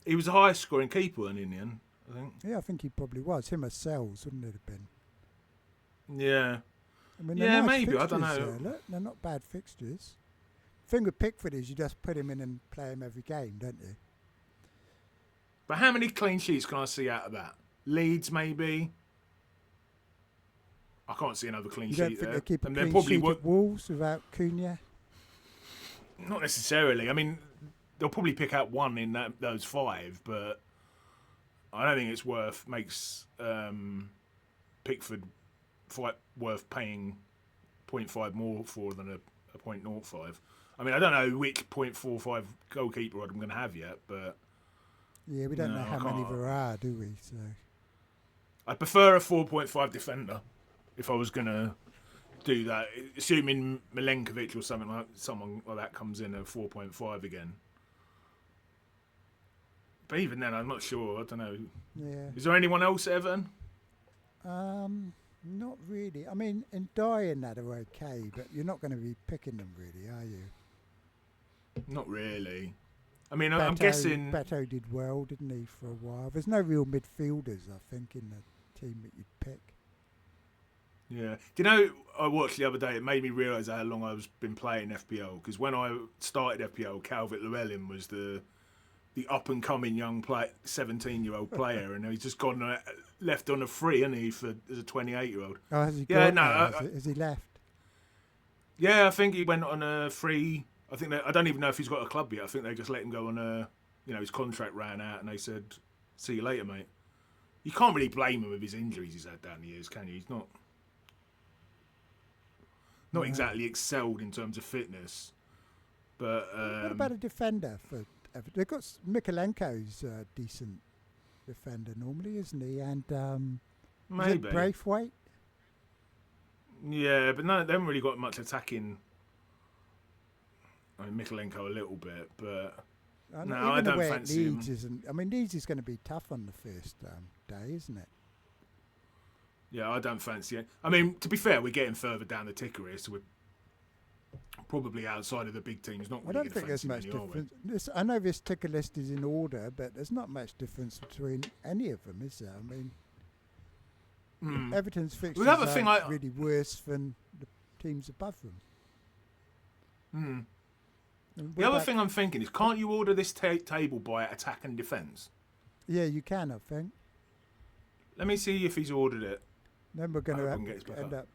He was the highest scoring keeper in the end, I think. Yeah, I think he probably was. Him or Sells, wouldn't it have been? Yeah. I mean, Yeah, they're nice maybe. I don't fixtures know. there, look. They're not bad fixtures. The thing with Pickford is you just put him in and play him every game, don't you? But how many clean sheets can I see out of that? Leeds, maybe? I can't see another clean You sheet don't think there. they keep a And clean probably sheet at Wolves without Cunha? Not necessarily. I mean, they'll probably pick out one in those 5, but I don't think it's makes Pickford worth paying 0.5 more for than a 0.05. I mean, I don't know which 0.45 goalkeeper I'm going to have yet, but Yeah, we don't know how many there are, do we? So I prefer a 4.5 defender if I was going to do that, assuming Milenkovic or someone like that comes in at 4.5 again. But even then, I'm not sure. I don't know. yeah, Is there anyone else at Everton? not really. I mean, Ndiaye and that are okay, but you're not going to be picking them really, are you? Not really. I mean, I'm guessing. Beto did well, didn't he, for a while? There's no real midfielders, I think, in the team that you'd pick. Yeah. Do you know, I watched the other day, it made me realise how long I've been playing FPL. Because when I started FPL, Calvert-Lewin was the up-and-coming young 17-year-old player. And he's just gone left on a free, hasn't he, as a 28-year-old. Oh, has he Yeah, gone no. now? Has he left? Yeah, I think he went on a free. I don't even know if he's got a club yet. I think they just let him go on his contract ran out and they said, see you later, mate. You can't really blame him with his injuries he's had down the years, can you? He's not exactly excelled in terms of fitness. But what about a defender for Everton? They've got Mikalenko's a decent defender normally, isn't he? And maybe Braithwaite. Yeah, but no, they haven't really got much attacking. I mean, Mikalenko a little bit, but no, I don't fancy him. Leeds is going to be tough on the first day, isn't it? Yeah, I don't fancy it. I mean, to be fair, we're getting further down the ticker here, so we're probably outside of the big teams. Not really. I don't think there's much difference. I know this ticker list is in order, but there's not much difference between any of them, is there? I mean, Everton's fixtures are really worse than the teams above them. The other thing I'm thinking is, can't you order this table by attack and defence? Yeah, you can, I think. Let me see if he's ordered it. Then we're going to end up.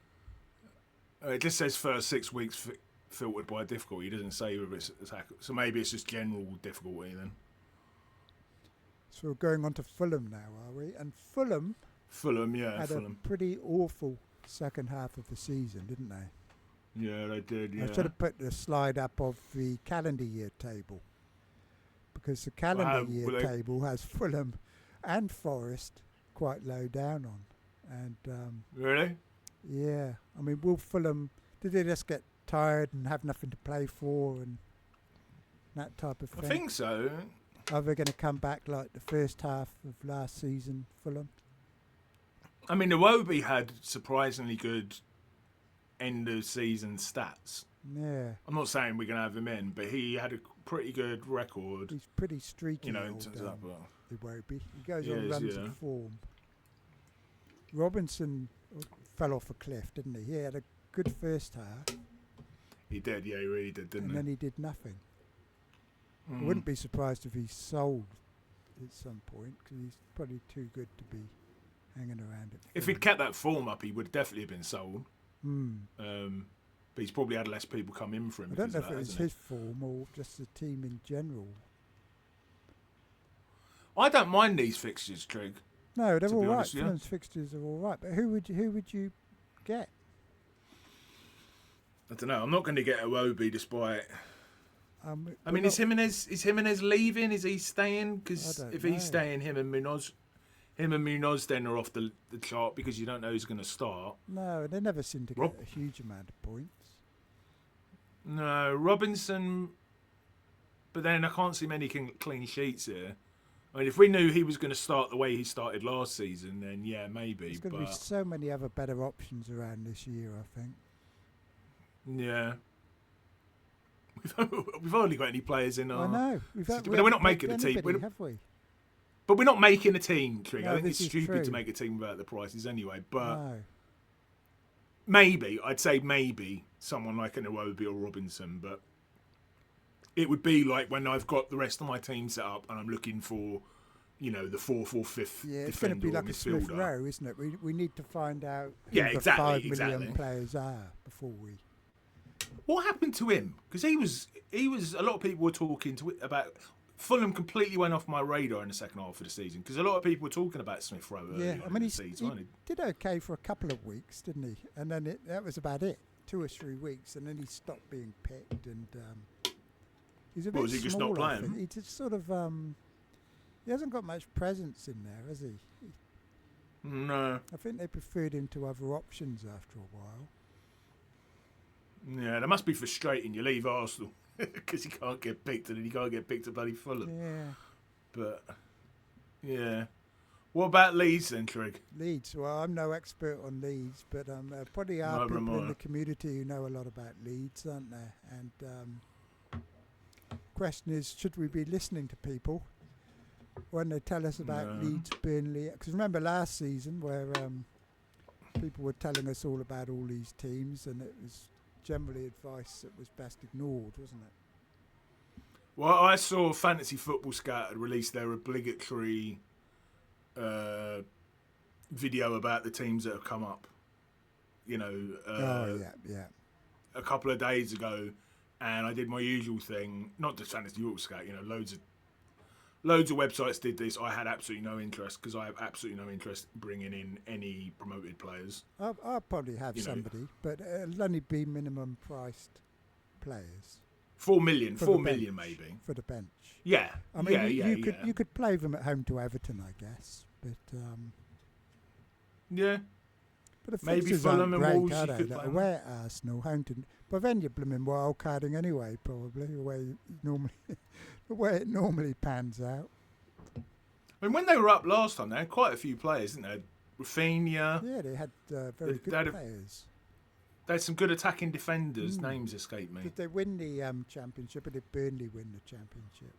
It just says first 6 weeks filtered by difficulty. It doesn't say whether it's attack. So maybe it's just general difficulty then. So we're going on to Fulham now, are we? And Fulham had a pretty awful second half of the season, didn't they? Yeah, they did, yeah. I should have put the slide up of the calendar year table. Because the calendar year table has Fulham and Forest quite low down on. And really? Yeah. I mean, will Fulham, did they just get tired and have nothing to play for and that type of thing? I think so. Are they going to come back like the first half of last season, Fulham? I mean, Iwobi had surprisingly good end of season stats. Yeah. I'm not saying we're going to have him in, but he had a pretty good record. He's pretty streaky. In terms of that. Iwobi. He goes on runs of form. Robinson fell off a cliff, didn't he? He had a good first half. He did, yeah, he really did, didn't he? And then he did nothing. I wouldn't be surprised if he sold at some point, because he's probably too good to be hanging around it. If he'd kept that form up, he would definitely have been sold. But he's probably had less people come in for him. I don't know if it was his form or just the team in general. I don't mind these fixtures, Trig. No, they're to all be right. honest, yeah. Fulham's fixtures are all right, but who would you get? I don't know. I'm not going to get Iwobi despite. I mean, not- is Jimenez leaving? Is he staying? I Because don't if know. he's staying, him and Munoz then are off the chart because you don't know who's going to start. No, they never seem to get a huge amount of points. No, Robinson. But then I can't see many clean sheets here. I mean, if we knew he was going to start the way he started last season, then yeah, maybe. There's going to be so many other better options around this year, I think. Yeah. We've hardly got any players in our... I know. We're not making a team. Have we? But we're not making a team, Trig. No, I think this it's is stupid true. to make a team without the prices anyway. But No. maybe, I'd say maybe, someone like an Iwobi or Robinson. But it would be like when I've got the rest of my team set up and I'm looking for, the 4th or 5th Yeah, it's going to defender be or like a Smith midfielder. Rowe, isn't it? We need to find out who Yeah, the exactly, 5 million exactly. players are before we... What happened to him? Because he was. A lot of people were talking about. Fulham completely went off my radar in the second half of the season because a lot of people were talking about Smith Rowe earlier Yeah, I mean, in the he season. did okay for a couple of weeks, didn't he? And then that was about it, 2 or 3 weeks, and then he stopped being picked, and he's a bit Was he just small, not I think. playing? He just sort of he hasn't got much presence in there, has he? No. I think they preferred him to other options after a while. Yeah, that must be frustrating. You leave Arsenal because you can't get picked, and then you can't get picked at bloody Fulham. Yeah. But yeah, what about Leeds then, Trig? Leeds. Well, I'm no expert on Leeds, but probably are Neither people am in I. the community who know a lot about Leeds, aren't there? And question is, should we be listening to people when they tell us about No. Leeds, Burnley? Because remember last season where people were telling us all about all these teams, and it was generally advice that was best ignored, wasn't it? Well, I saw Fantasy Football Scout had released their obligatory video about the teams that have come up. Yeah. A couple of days ago, and I did my usual thing. Not just Fantasy Football Scout. Loads of websites did this. I had absolutely no interest because I have absolutely no interest in bringing in any promoted players. I'll probably have somebody, but it'll only be minimum priced players. 4 million, For 4 the million bench, maybe. for the bench. Yeah, I mean, yeah. you could play them at home to Everton, I guess, but Yeah, the maybe fixtures Fulham aren't and great, Wolves are you they? could Like play away at Arsenal, home to, but then you're blooming wild carding anyway, probably the way it normally pans out. I mean, when they were up last time, they had quite a few players, didn't they? Rafinha. Yeah, they had very They good had players. They had some good attacking defenders. Names escape me. Did they win the championship, or did Burnley win the championship?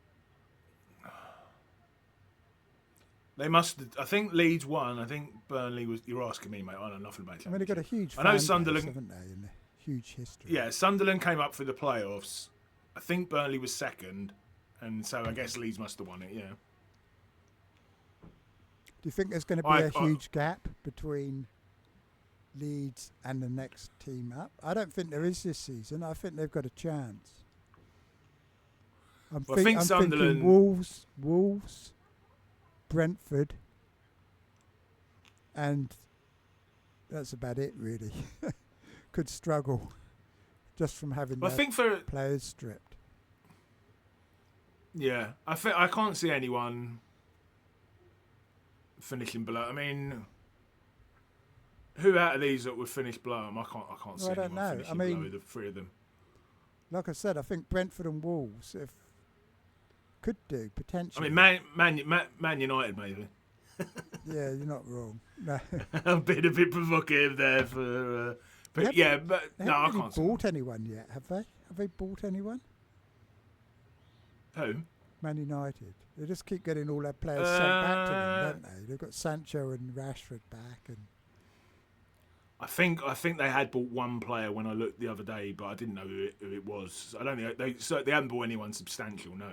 They must. I think Leeds won. I think Burnley was. You're asking me, mate. I know nothing about. I mean, they've got a huge. I know fan base, Sunderland. haven't they? In the huge history. Yeah, Sunderland came up for the playoffs. I think Burnley was second, and so I guess Leeds must have won it. Yeah. Do you think there's going to be a huge gap between Leeds and the next team up? I don't think there is this season. I think they've got a chance. I'm thinking Sunderland, Wolves, Brentford, and that's about it really. Could struggle just from having players stripped. Yeah, I can't see anyone finishing below. I mean, who out of these that would finish below them? I can't see anyone finishing below the three of them. Like I said, I think Brentford and Wolves could do potentially. I mean, Man United maybe. Yeah, you're not wrong. No. I'm being a bit provocative there for, but they I haven't can't. Bought anyone yet? Have they? Have they bought anyone? Who? Man United. They just keep getting all their players sent back to them, don't they? They've got Sancho and Rashford back, and I think they had bought one player when I looked the other day, but I didn't know who it was. I don't think they haven't bought anyone substantial. No.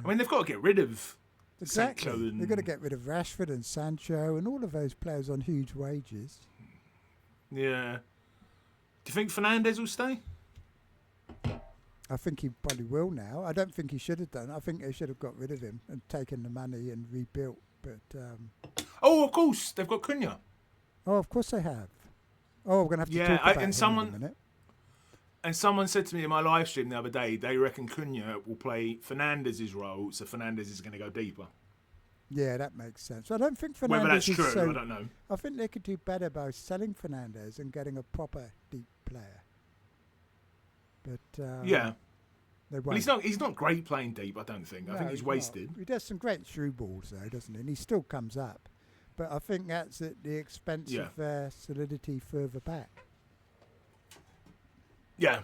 I mean, they've got to get rid of exactly. Sancho. They've got to get rid of Rashford and Sancho and all of those players on huge wages. Yeah. Do you think Fernandes will stay? I think he probably will now. I don't think he should have done. I think they should have got rid of him and taken the money and rebuilt. But Oh, of course, they've got Cunha. Oh, of course they have. Oh, we're going to have to talk about him in a minute. And someone said to me in my live stream the other day, they reckon Cunha will play Fernandez's role, so Fernandez is going to go deeper. Yeah, that makes sense. I don't think Fernandez Whether that's is true, so, I don't know. I think they could do better by selling Fernandez and getting a proper deep player. But yeah, they won't. Well, he's not great playing deep. I don't think. I think he's wasted. Not. He does some great through balls though, doesn't he? And he still comes up. But I think that's at the expense of their solidity further back. Yeah,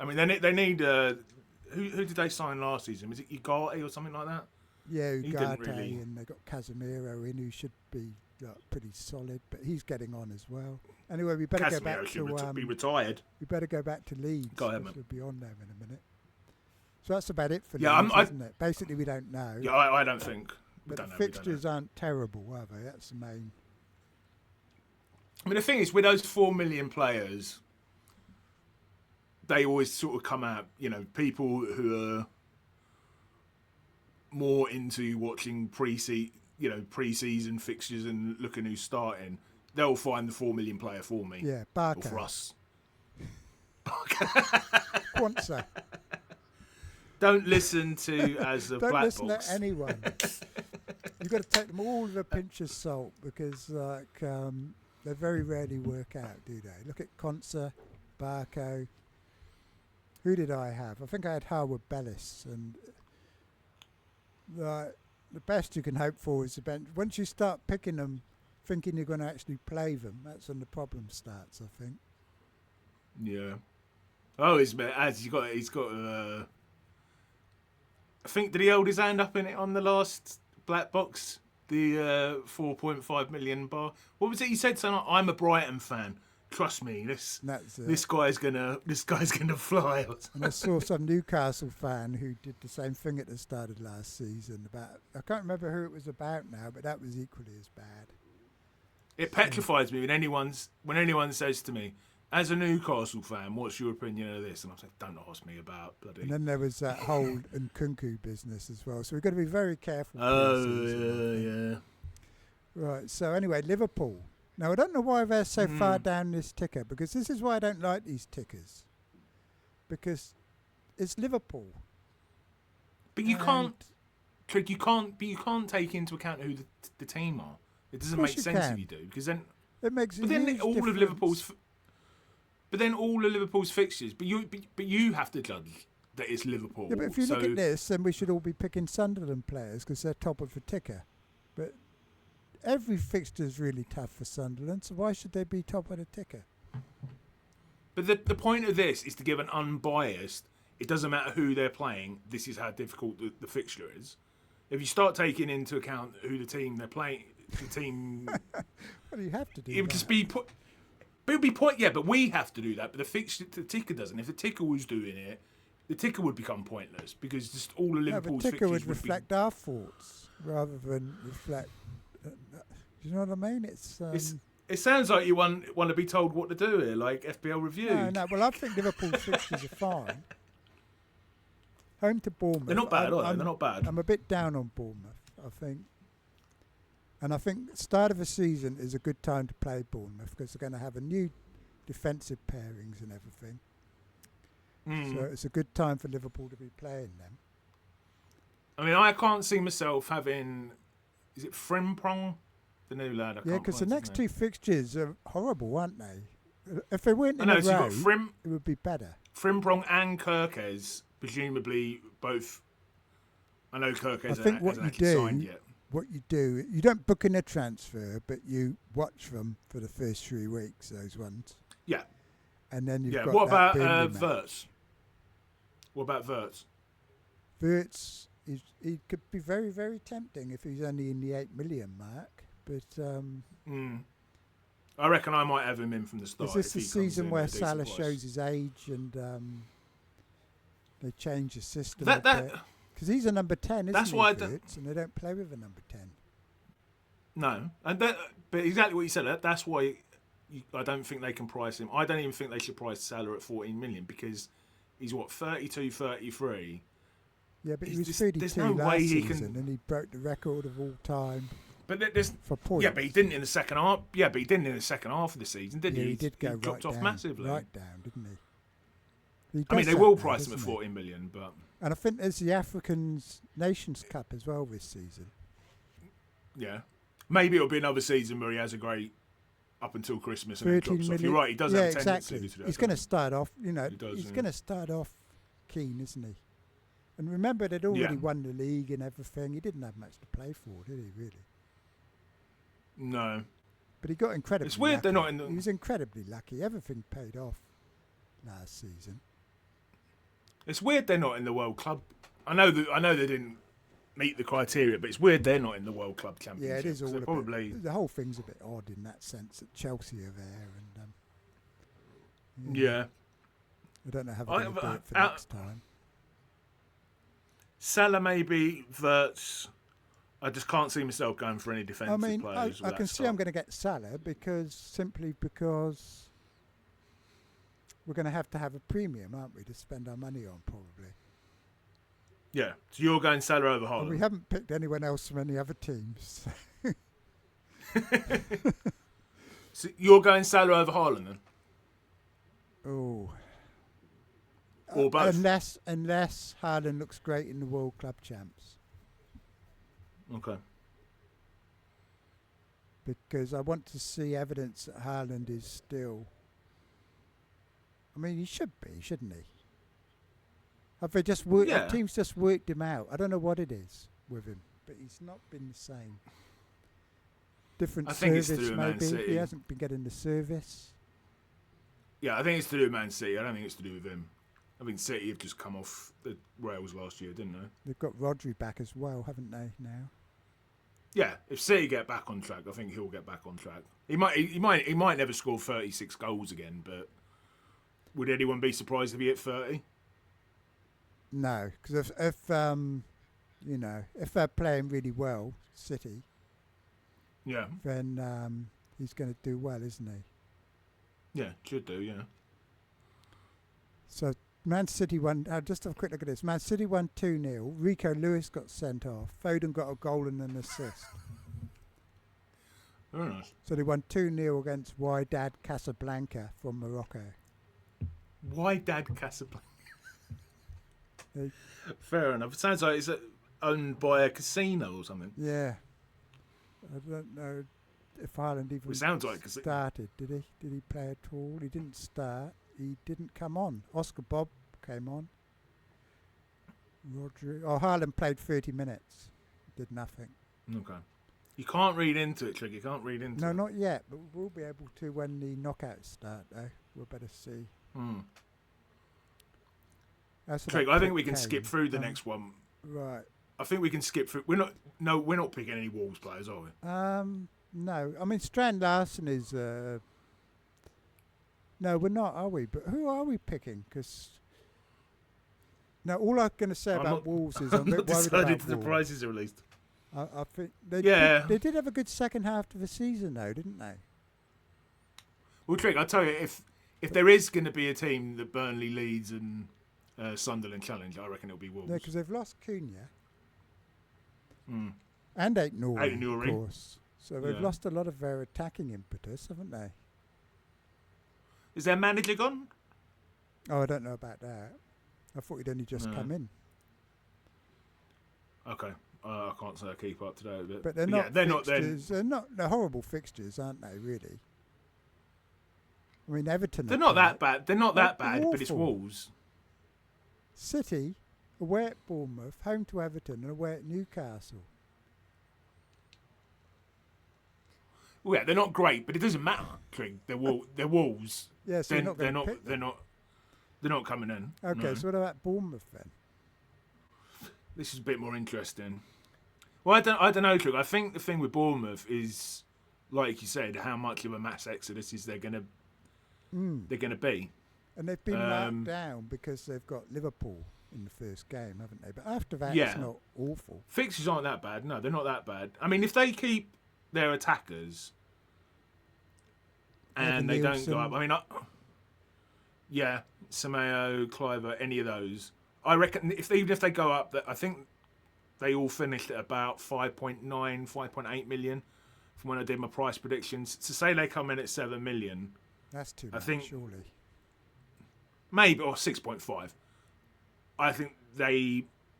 I mean they need. Who did they sign last season? Was it Ugarte or something like that? Yeah, Ugarte, and they got Casemiro in, who should be pretty solid, but he's getting on as well. Anyway, we better go back to be retired. We better go back to Leeds. Go ahead, man. We'll be on them in a minute. So that's about it for Leeds, isn't it? Basically, we don't know. Yeah, I don't think. But the fixtures aren't terrible, are they? That's the main. I mean, the thing is, with those 4 million players, they always sort of come out. You know, people who are more into watching pre-season fixtures and looking who's starting, they'll find the 4 million player for me. Yeah, Barker. Or for us. Quanza. Don't listen to as a black box. Don't listen to anyone. You've got to take them all with a pinch of salt because they very rarely work out, do they? Look at Consa, Barco. Who did I have? I think I had Harwood Bellis, and the best you can hope for is the bench. Once you start picking them, thinking you're going to actually play them, that's when the problem starts, I think. Yeah. Oh, he's got. I think, did he hold his hand up in it on the last black box? The 4.5 million bar. What was it he said? Something like, I'm a Brighton fan. Trust me, this guy's gonna fly. And I saw some Newcastle fan who did the same thing at the start of last season. I can't remember who it was about now, but that was equally as bad. It petrifies me when anyone says to me, as a Newcastle fan, what's your opinion of this? And I was like, don't ask me about bloody. And then there was that whole Nkunku business as well. So we've got to be very careful. Oh, yeah. Right. So anyway, Liverpool. Now, I don't know why they're so far down this ticker, because this is why I don't like these tickers. Because it's Liverpool. But you can't take into account who the team are. It doesn't make sense if you do, because then it makes. But then all difference. of Liverpool's. But then all of Liverpool's fixtures. But you have to judge that it's Liverpool. Yeah, but if you look at this, then we should all be picking Sunderland players because they're top of the ticker. But every fixture is really tough for Sunderland, so why should they be top of the ticker? But the point of this is to give an unbiased. It doesn't matter who they're playing. This is how difficult the fixture is. If you start taking into account who the team they're playing, the team. Well, you have to do. It would just be put. But it would be point. Yeah, but we have to do that. But the ticker doesn't. If the ticker was doing it, the ticker would become pointless because just all of Liverpool's fixtures would reflect our thoughts rather than reflect. Do you know what I mean? It sounds like you want to be told what to do here, like FPL review. No. Well, I think Liverpool's fixtures are fine. Home to Bournemouth. They're not bad, are they? They're not bad. I'm a bit down on Bournemouth, I think. And I think start of the season is a good time to play Bournemouth because they're going to have a new defensive pairings and everything. So it's a good time for Liverpool to be playing them. I mean, I can't see myself having... Is it Frimpong? The new lad. Yeah, because the next two fixtures are horrible, aren't they? If they weren't in a row, it would be better. Frimpong and Kirkes, presumably both... I know Kirkes hasn't actually signed yet. What you do, you don't book in a transfer, but you watch them for the first 3 weeks, those ones. Yeah. And then you've got What about Wirtz? What about Wirtz? Wirtz, he could be very, very tempting if he's only in the 8 million mark. But I reckon I might have him in from the start. Is this the season where Salah shows his age and they change the system a bit? Because he's a number 10, isn't he, Wirtz, and they don't play with a number 10. No, but exactly what you said. That's why I don't think they can price him. I don't even think they should price Salah at 14 million because he's 32, 33. Yeah, but he was 32 last season and he broke the record of all time. But there's for points. yeah, but he didn't in the second half. Yeah, but he didn't in the second half of the season, did he? He did go dropped right off down, massively. right down, didn't he? I mean, they does will that price though, him at doesn't 14 million, but he? And I think there's the African Nations Cup as well this season. yeah, maybe it'll be another season where he has a great up until Christmas and then drops off. You're right, he does have a tendency to do that. He's going to start off, does, he's going to start off keen, isn't he? And remember, they'd already won the league and everything. He didn't have much to play for, did he, really? No. But he got incredibly It's weird lucky. they're not in the... He was incredibly lucky. Everything paid off last season. It's weird they're not in the World Club. I know they didn't meet the criteria, but it's weird they're not in the World Club Championship. Yeah, it is all probably... the whole thing's a bit odd in that sense that Chelsea are there. And yeah. I don't know how they're going to do it for next time. Salah maybe, Verts. I just can't see myself going for any defensive players. I can see I'm going to get Salah simply because we're going to have a premium, aren't we, to spend our money on probably. Yeah, so you're going Salah over Haaland. And we haven't picked anyone else from any other teams. So you're going Salah over Haaland then? Oh. Or both? Unless Haaland looks great in the World Club Champs. Okay. Because I want to see evidence that Haaland is still... I mean, he should be, shouldn't he? Have they just worked... Yeah. The team's just worked him out. I don't know what it is with him, but he's not been the same. Different I think service, it's to do with Man maybe. City. He hasn't been getting the service. Yeah, I think it's to do with Man City. I don't think it's to do with him. I mean, City have just come off the rails last year, didn't they? They've got Rodri back as well, haven't they, now? Yeah, if City get back on track, I think he'll get back on track. He might never score 36 goals again, but would anyone be surprised if he hit 30? No, because if they're playing really well, City, Yeah. then he's going to do well, isn't he? Yeah, should do, yeah. So Man City won. Just have a quick look at this. Man City won 2-0. Rico Lewis got sent off. Foden got a goal and an assist. Very nice. So they won 2-0 against Wydad Casablanca from Morocco. Wydad Casablanca. Fair enough. It sounds like it's owned by a casino or something. Yeah. I don't know if Haaland even started. Did he? Did he play at all? He didn't start. He didn't come on. Oscar Bob came on. Haaland played 30 minutes. Did nothing. Okay. You can't read into it, Trick. You can't read into it. No, not yet. But we'll be able to when the knockouts start, though. We'll better see. Trick, I think we can skip through the next one. Right. I think we can skip through. We're not picking any Wolves players, are we? No. I mean, Strand Larson is... No, we're not, are we? But who are we picking? Because... No, all I'm going to say about Wolves is I'm a bit worried about Wolves. The prices are released. I think they did have a good second half to the season, though, didn't they? Well, Trick, I'll tell you, if there is going to be a team that Burnley leads and Sunderland challenge, I reckon it'll be Wolves. No, because they've lost Cunha. And Aït-Nouri, of course. So they've lost a lot of their attacking impetus, haven't they? Is their manager gone? Oh, I don't know about that. I thought he'd only just come in. Okay. I can't say I keep up to date with it. But they're not fixtures. They're horrible fixtures, aren't they, really? I mean, Everton... They're not that bad. They're not that bad, awful. But it's Wolves. City, away at Bournemouth, home to Everton, and away at Newcastle. Well, yeah, they're not great, but it doesn't matter. They're Wolves. Yeah, so they're not coming in. Okay, no. So what about Bournemouth then? This is a bit more interesting. Well, I don't know, Trick. I think the thing with Bournemouth is, like you said, how much of a mass exodus is they're gonna be. And they've been marked down because they've got Liverpool in the first game, haven't they? But after that, it's not awful. Fixtures aren't that bad. No, they're not that bad. I mean, if they keep their attackers and they don't go up, I mean, Sameo, Cliver, any of those, I reckon even if they go up, I think they all finished at about 5.9, 5.8 million from when I did my price predictions. To say they come in at 7 million, That's too I much, think surely. maybe, or 6.5. I think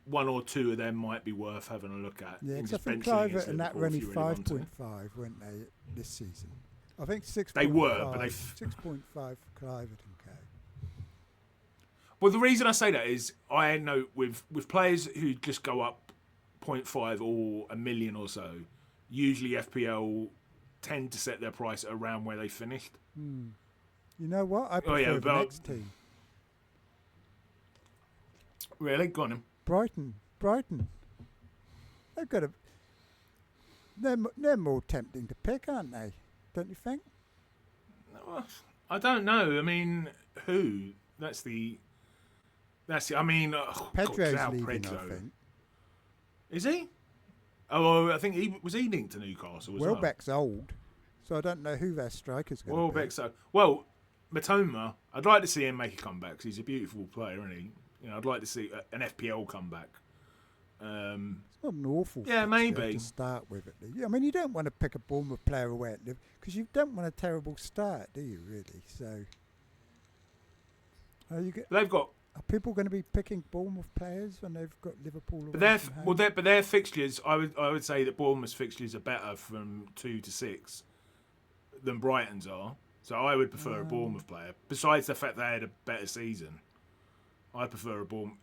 one or two of them might be worth having a look at. Yeah, in because I just think benching Clivert against and that Liverpool were if only you really want to. 5.5, weren't they, this season? I think 6.5. They were, but 6.5 for Clivert and Co. Well, the reason I say that is I know with players who just go up 0.5 or a million or so, usually FPL tend to set their price around where they finished. You know what? I prefer the next team. Really? Go on then. Brighton. They've got they're more tempting to pick, aren't they? Don't you think? I don't know. I mean, who? I mean, Pedro's God, leaving, Pedro. I think. Is he? Oh, I think he was linked to Newcastle as well. Welbeck's old, so I don't know who their striker's going to be. Welbeck's well, Matoma. I'd like to see him make a comeback because he's a beautiful player, isn't he? You know, I'd like to see an FPL comeback. It's not an awful maybe to start with. I mean, you don't want to pick a Bournemouth player away at Liverpool because you don't want a terrible start, do you? Really? So, they've got. Are people going to be picking Bournemouth players when they've got Liverpool? But their fixtures, I would say that Bournemouth's fixtures are better from 2 to 6 than Brighton's are. So I would prefer a Bournemouth player. Besides the fact they had a better season, I prefer a Bournemouth,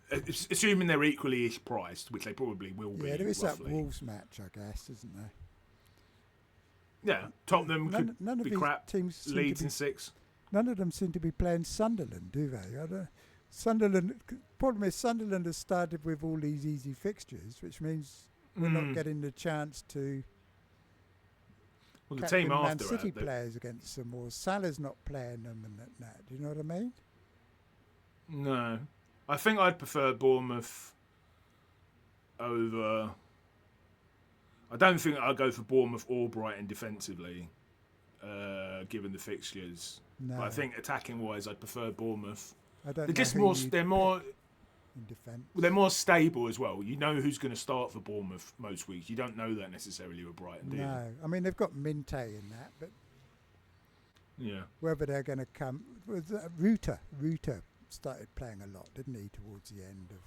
assuming they're equally-ish priced, which they probably will be. Yeah, there is roughly. that Wolves match, I guess, isn't there? Yeah, Tottenham none of be these crap. teams Leeds in 6. None of them seem to be playing Sunderland, do they? Sunderland. Problem is, Sunderland has started with all these easy fixtures, which means we're not getting the chance to. Well, the team Man after City that, players against them, or Salah's not playing them, and that. Do you know what I mean? No, I think I'd prefer Bournemouth over. I don't think I'd go for Bournemouth or Brighton defensively, given the fixtures. No. But I think attacking-wise, I'd prefer Bournemouth. I don't. They're just more. They're more. In defence. Well, they're more stable as well. You know who's going to start for Bournemouth most weeks. You don't know that necessarily with Brighton, do you? No, I mean they've got Minte in that, but yeah, whether they're going to come, Ruter started playing a lot, didn't he, towards the end of?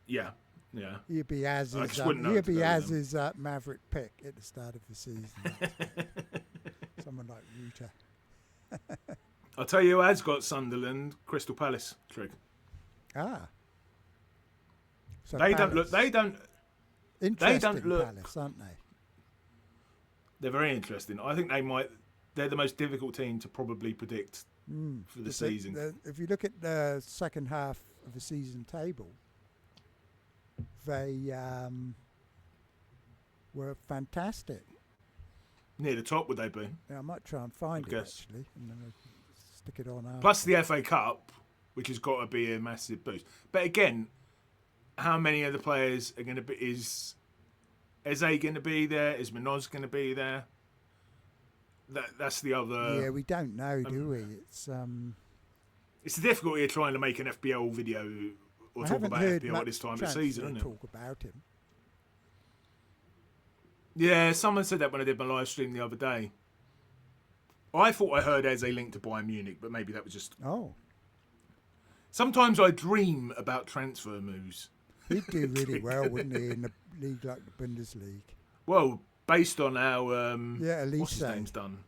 Yeah. He'd be as his Maverick pick at the start of the season. Someone like Ruter. I'll tell you who has got Sunderland, Crystal Palace, Trig. So they Palace. don't look. They don't. Interesting they don't look. Palace, aren't they? They're very interesting. I think they might. They're the most difficult team to probably predict for the season. If you look at the second half of the season table, they were fantastic. Near the top, would they be? Yeah, I might try and find it actually, and then stick it on. Plus the FA Cup, which has got to be a massive boost. But again, how many of the players are going to be? Is Eze going to be there? Is Munoz going to be there? That's the other. Yeah, we don't know, do we? It's the difficulty of trying to make an FPL video or talk about FPL at this time of the season, isn't it? Talk about him. Yeah, someone said that when I did my live stream the other day. I thought I heard Eze linked to Bayern Munich, but maybe that was just. Oh. Sometimes I dream about transfer moves. He'd do really well, wouldn't he, in a league like the Bundesliga? Well, based on how Elise. What's his name's done.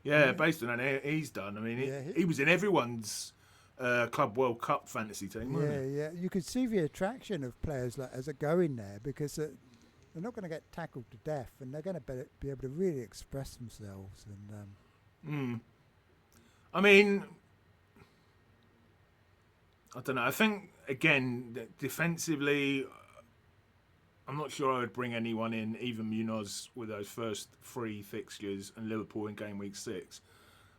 Yeah, based on how he's done. I mean, he was in everyone's Club World Cup fantasy team, wasn't he? Yeah. You could see the attraction of players like as a going there because they're not going to get tackled to death, and they're going to be able to really express themselves. And I mean, I don't know. I think again, defensively, I'm not sure I would bring anyone in, even Munoz, with those first 3 fixtures and Liverpool in game week 6.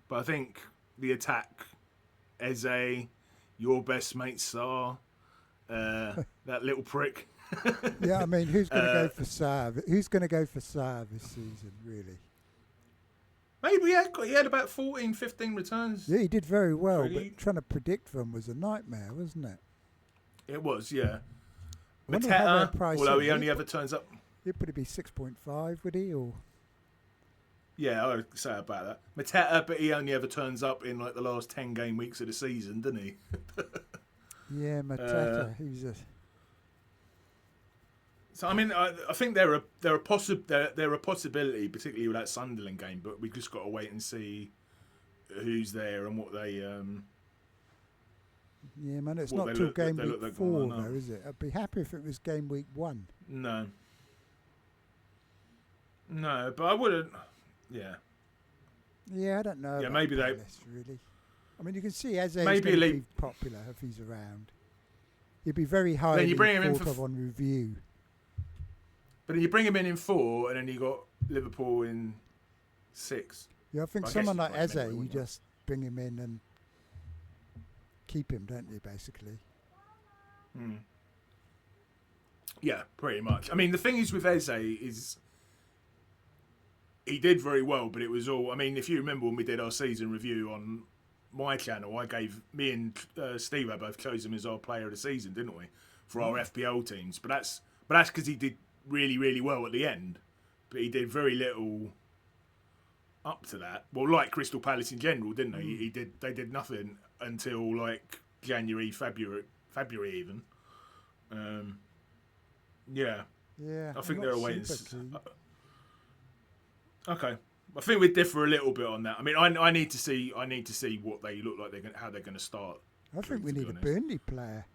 But I think the attack, Eze, your best mate Sarr, that little prick. Yeah, I mean, who's going to go for Sarr? Who's going to go for Sarr this season, really? Maybe he had about 14, 15 returns. Yeah, he did very well, but trying to predict them was a nightmare, wasn't it? It was, yeah. wonder how they'll Mateta, price although him. he only ever turns up. He'd probably be 6.5, would he? Or Yeah, I would say about that. Mateta, but he only ever turns up in like the last 10 game weeks of the season, doesn't he? yeah, Mateta. He's a So I mean, I think they're a possibility, particularly with that Sunderland game. But we just got to wait and see who's there and what they. yeah, man. It's what not they till look- game they week look like 4, going on. though, is it? I'd be happy if it was game week 1. No. No, but I wouldn't. Yeah. Yeah, I don't know. Yeah, about maybe they- Palace, really. I mean, you can see Eze is Maybe going to Elite- be popular if he's around. He'd be very highly Then you bring him in thought for of on review. But then you bring him in 4, and then you got Liverpool in 6. Yeah, I think I guess someone you'd like play him Eze, anyway, you wouldn't you? just bring him in and keep him, don't you, basically? Yeah, pretty much. I mean, the thing is with Eze is he did very well, but it was all. I mean, if you remember when we did our season review on my channel, I gave me and Steve both chose him as our player of the season, didn't we, for our FPL teams? But that's because he did really, really well at the end, but he did very little up to that. Well, like Crystal Palace in general, didn't they? They did nothing until like January, February even. Yeah, Yeah, I think I'm they're not away. super keen. Okay, I think we differ a little bit on that. I mean, I need to see what they look like. How they're going to start. I think we to be need a honest. Burnley player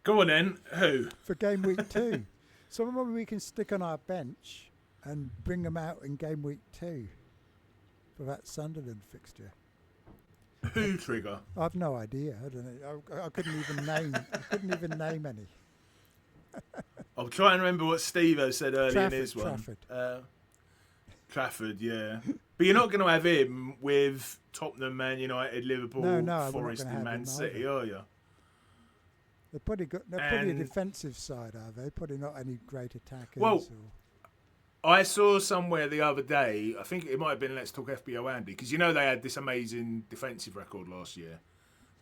Go on then. Who? for game week 2. Someone we can stick on our bench and bring them out in game week 2 for that Sunderland fixture. Who trigger? I've no idea. I don't know. I couldn't even name. I couldn't even name any. I'll try and remember what Steve said earlier in his one. Trafford. Trafford, yeah. But you're not going to have him with Tottenham, Man United, Liverpool, No, we're not Forest, gonna and have Man him City, either. are you? They're probably a And- defensive side, are they? Probably not any great attackers. Well, or, I saw somewhere the other day, I think it might have been Let's Talk FBO Andy, because you know they had this amazing defensive record last year.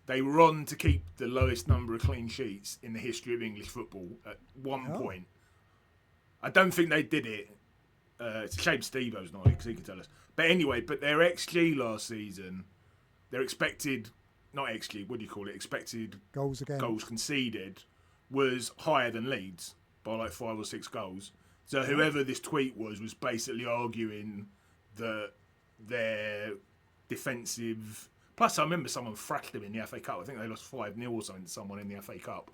They were on to keep the lowest number of clean sheets in the history of English football at one Oh. point. I don't think they did it. It's a shame Steve-O's not here because he could tell us. But anyway, their XG last season, their expected, not XG, what do you call it? Expected goals again. goals conceded was higher than Leeds by like 5 or 6 goals. So whoever this tweet was basically arguing that their defensive. Plus, I remember someone thrashed them in the FA Cup. I think they lost 5-0 or something to someone in the FA Cup.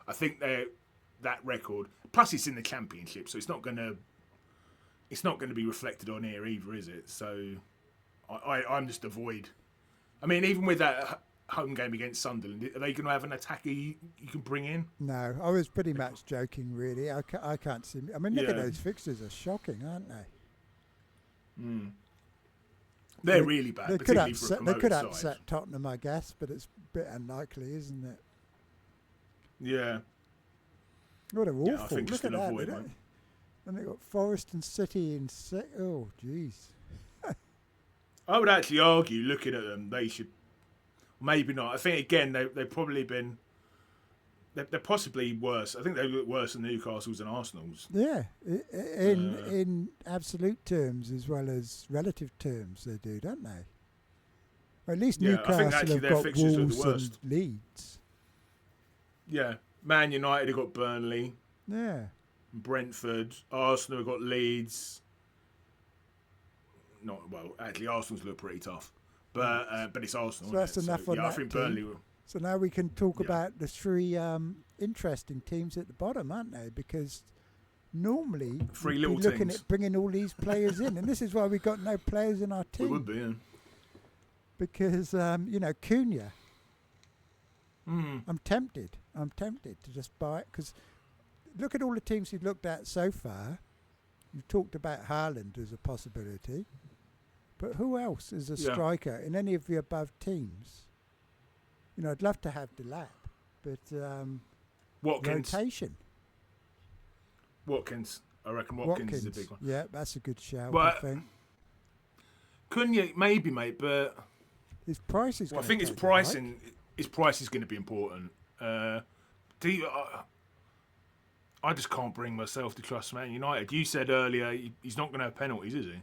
I think that record. Plus, it's in the Championship, so it's not going to be reflected on here either, is it? So I'm just avoid. I mean, even with that home game against Sunderland, are they going to have an attacker you can bring in? No, I was pretty much joking, really. I can't see. I mean, look at Yeah. those fixtures; are shocking, aren't they? They're really bad, They could particularly for a upset. They promoted could side. upset Tottenham, I guess, but it's a bit unlikely, isn't it? Yeah. Oh, they're Yeah, I awful. think Look just at an that. avoid they one. don't- And they got Forest and City in six. Oh, jeez. I would actually argue, looking at them, they should. Maybe not. I think again they've probably been. They're possibly worse. I think they look worse than Newcastle's and Arsenal's. Yeah, in absolute terms as well as relative terms, they do, don't they? Or at least Yeah, I think Newcastle actually have their got fixtures are the Wolves and worst. Leeds. Yeah, Man United have got Burnley, Yeah, Brentford, Arsenal have got Leeds. Not well. Actually, Arsenal's look pretty tough, but it's Arsenal. So that's isn't it? enough on I that think team. Burnley will. so now we can talk Yeah. about the three interesting teams at the bottom, aren't they? Because normally Three we'd little be looking teams. at bringing all these players in, and this is why we've got no players in our We team. would be. Yeah. Because Cunha. Mm. I'm tempted to just buy it because look at all the teams you've looked at so far. You've talked about Haaland as a possibility, but who else is a Yeah. striker in any of the above teams? I'd love to have Delap, but Watkins. rotation. Watkins. I reckon Watkins is a big one. Yeah, that's a good shout. Well, I think Cunha, maybe, mate, but his price is. well, I gonna think his take it, right? pricing. His price is going to be important. I just can't bring myself to trust Man United. You said earlier he's not going to have penalties, is he?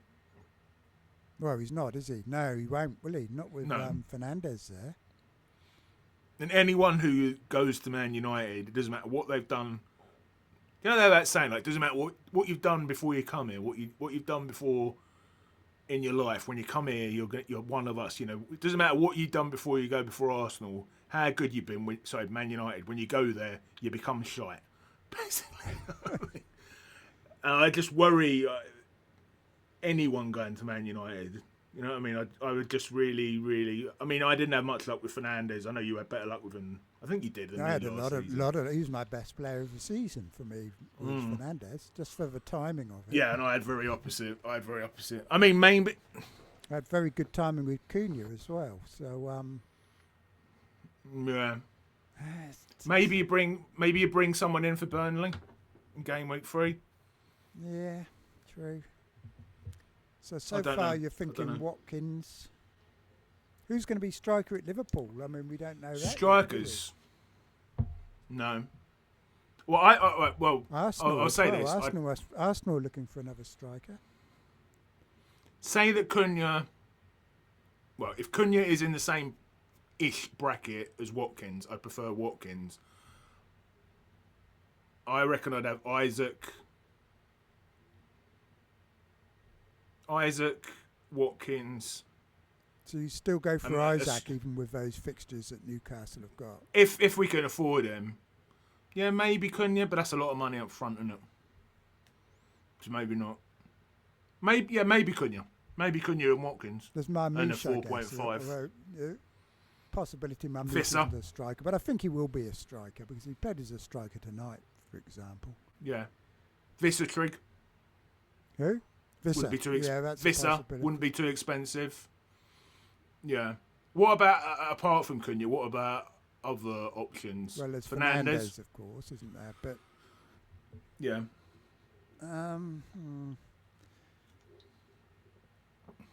Well, he's not, is he? No, he won't, will he? Not with No. Fernandes there. And anyone who goes to Man United, it doesn't matter what they've done. You know that saying, like, it doesn't matter what you've done before you come here, what you've done before in your life. When you come here, you're one of us. You know, it doesn't matter what you've done before you go before Arsenal, how good you've been. Man United. When you go there, you become shite, basically. And I just worry anyone going to Man United. You know what I mean? I would just really. I mean, I didn't have much luck with Fernandes. I know you had better luck with him. I think you did. I had a lot of. He was my best player of the season for me. Was Fernandes, just for the timing of it. Yeah, and I had very opposite. I mean, maybe I had very good timing with Cunha as well. So yeah, maybe you bring someone in for Burnley in game week 3. Yeah, true. So I don't far know. you're thinking Watkins. Who's going to be striker at Liverpool? I mean, we don't know that. Strikers? No. Well, Arsenal I'll say this. Arsenal are looking for another striker. Say that Cunha. Well, if Cunha is in the same ish bracket as Watkins, I prefer Watkins. I reckon I'd have Isaac, Watkins. So you still go for Isaac even with those fixtures that Newcastle have got? If we can afford him. Yeah, maybe Cunha, but that's a lot of money up front, isn't it? So maybe not. Maybe Cunha. Maybe Cunha and Watkins. There's Marmouche, and a 4.5. Possibility Marmouche isn't a striker, but I think he will be a striker because he played as a striker tonight, for example. Yeah. Visser Trig. Who? Visser. Wouldn't be too Visser wouldn't be too expensive. Yeah. What about, apart from Cunha, what about other options? Well, there's Fernandes, of course, isn't there? But yeah.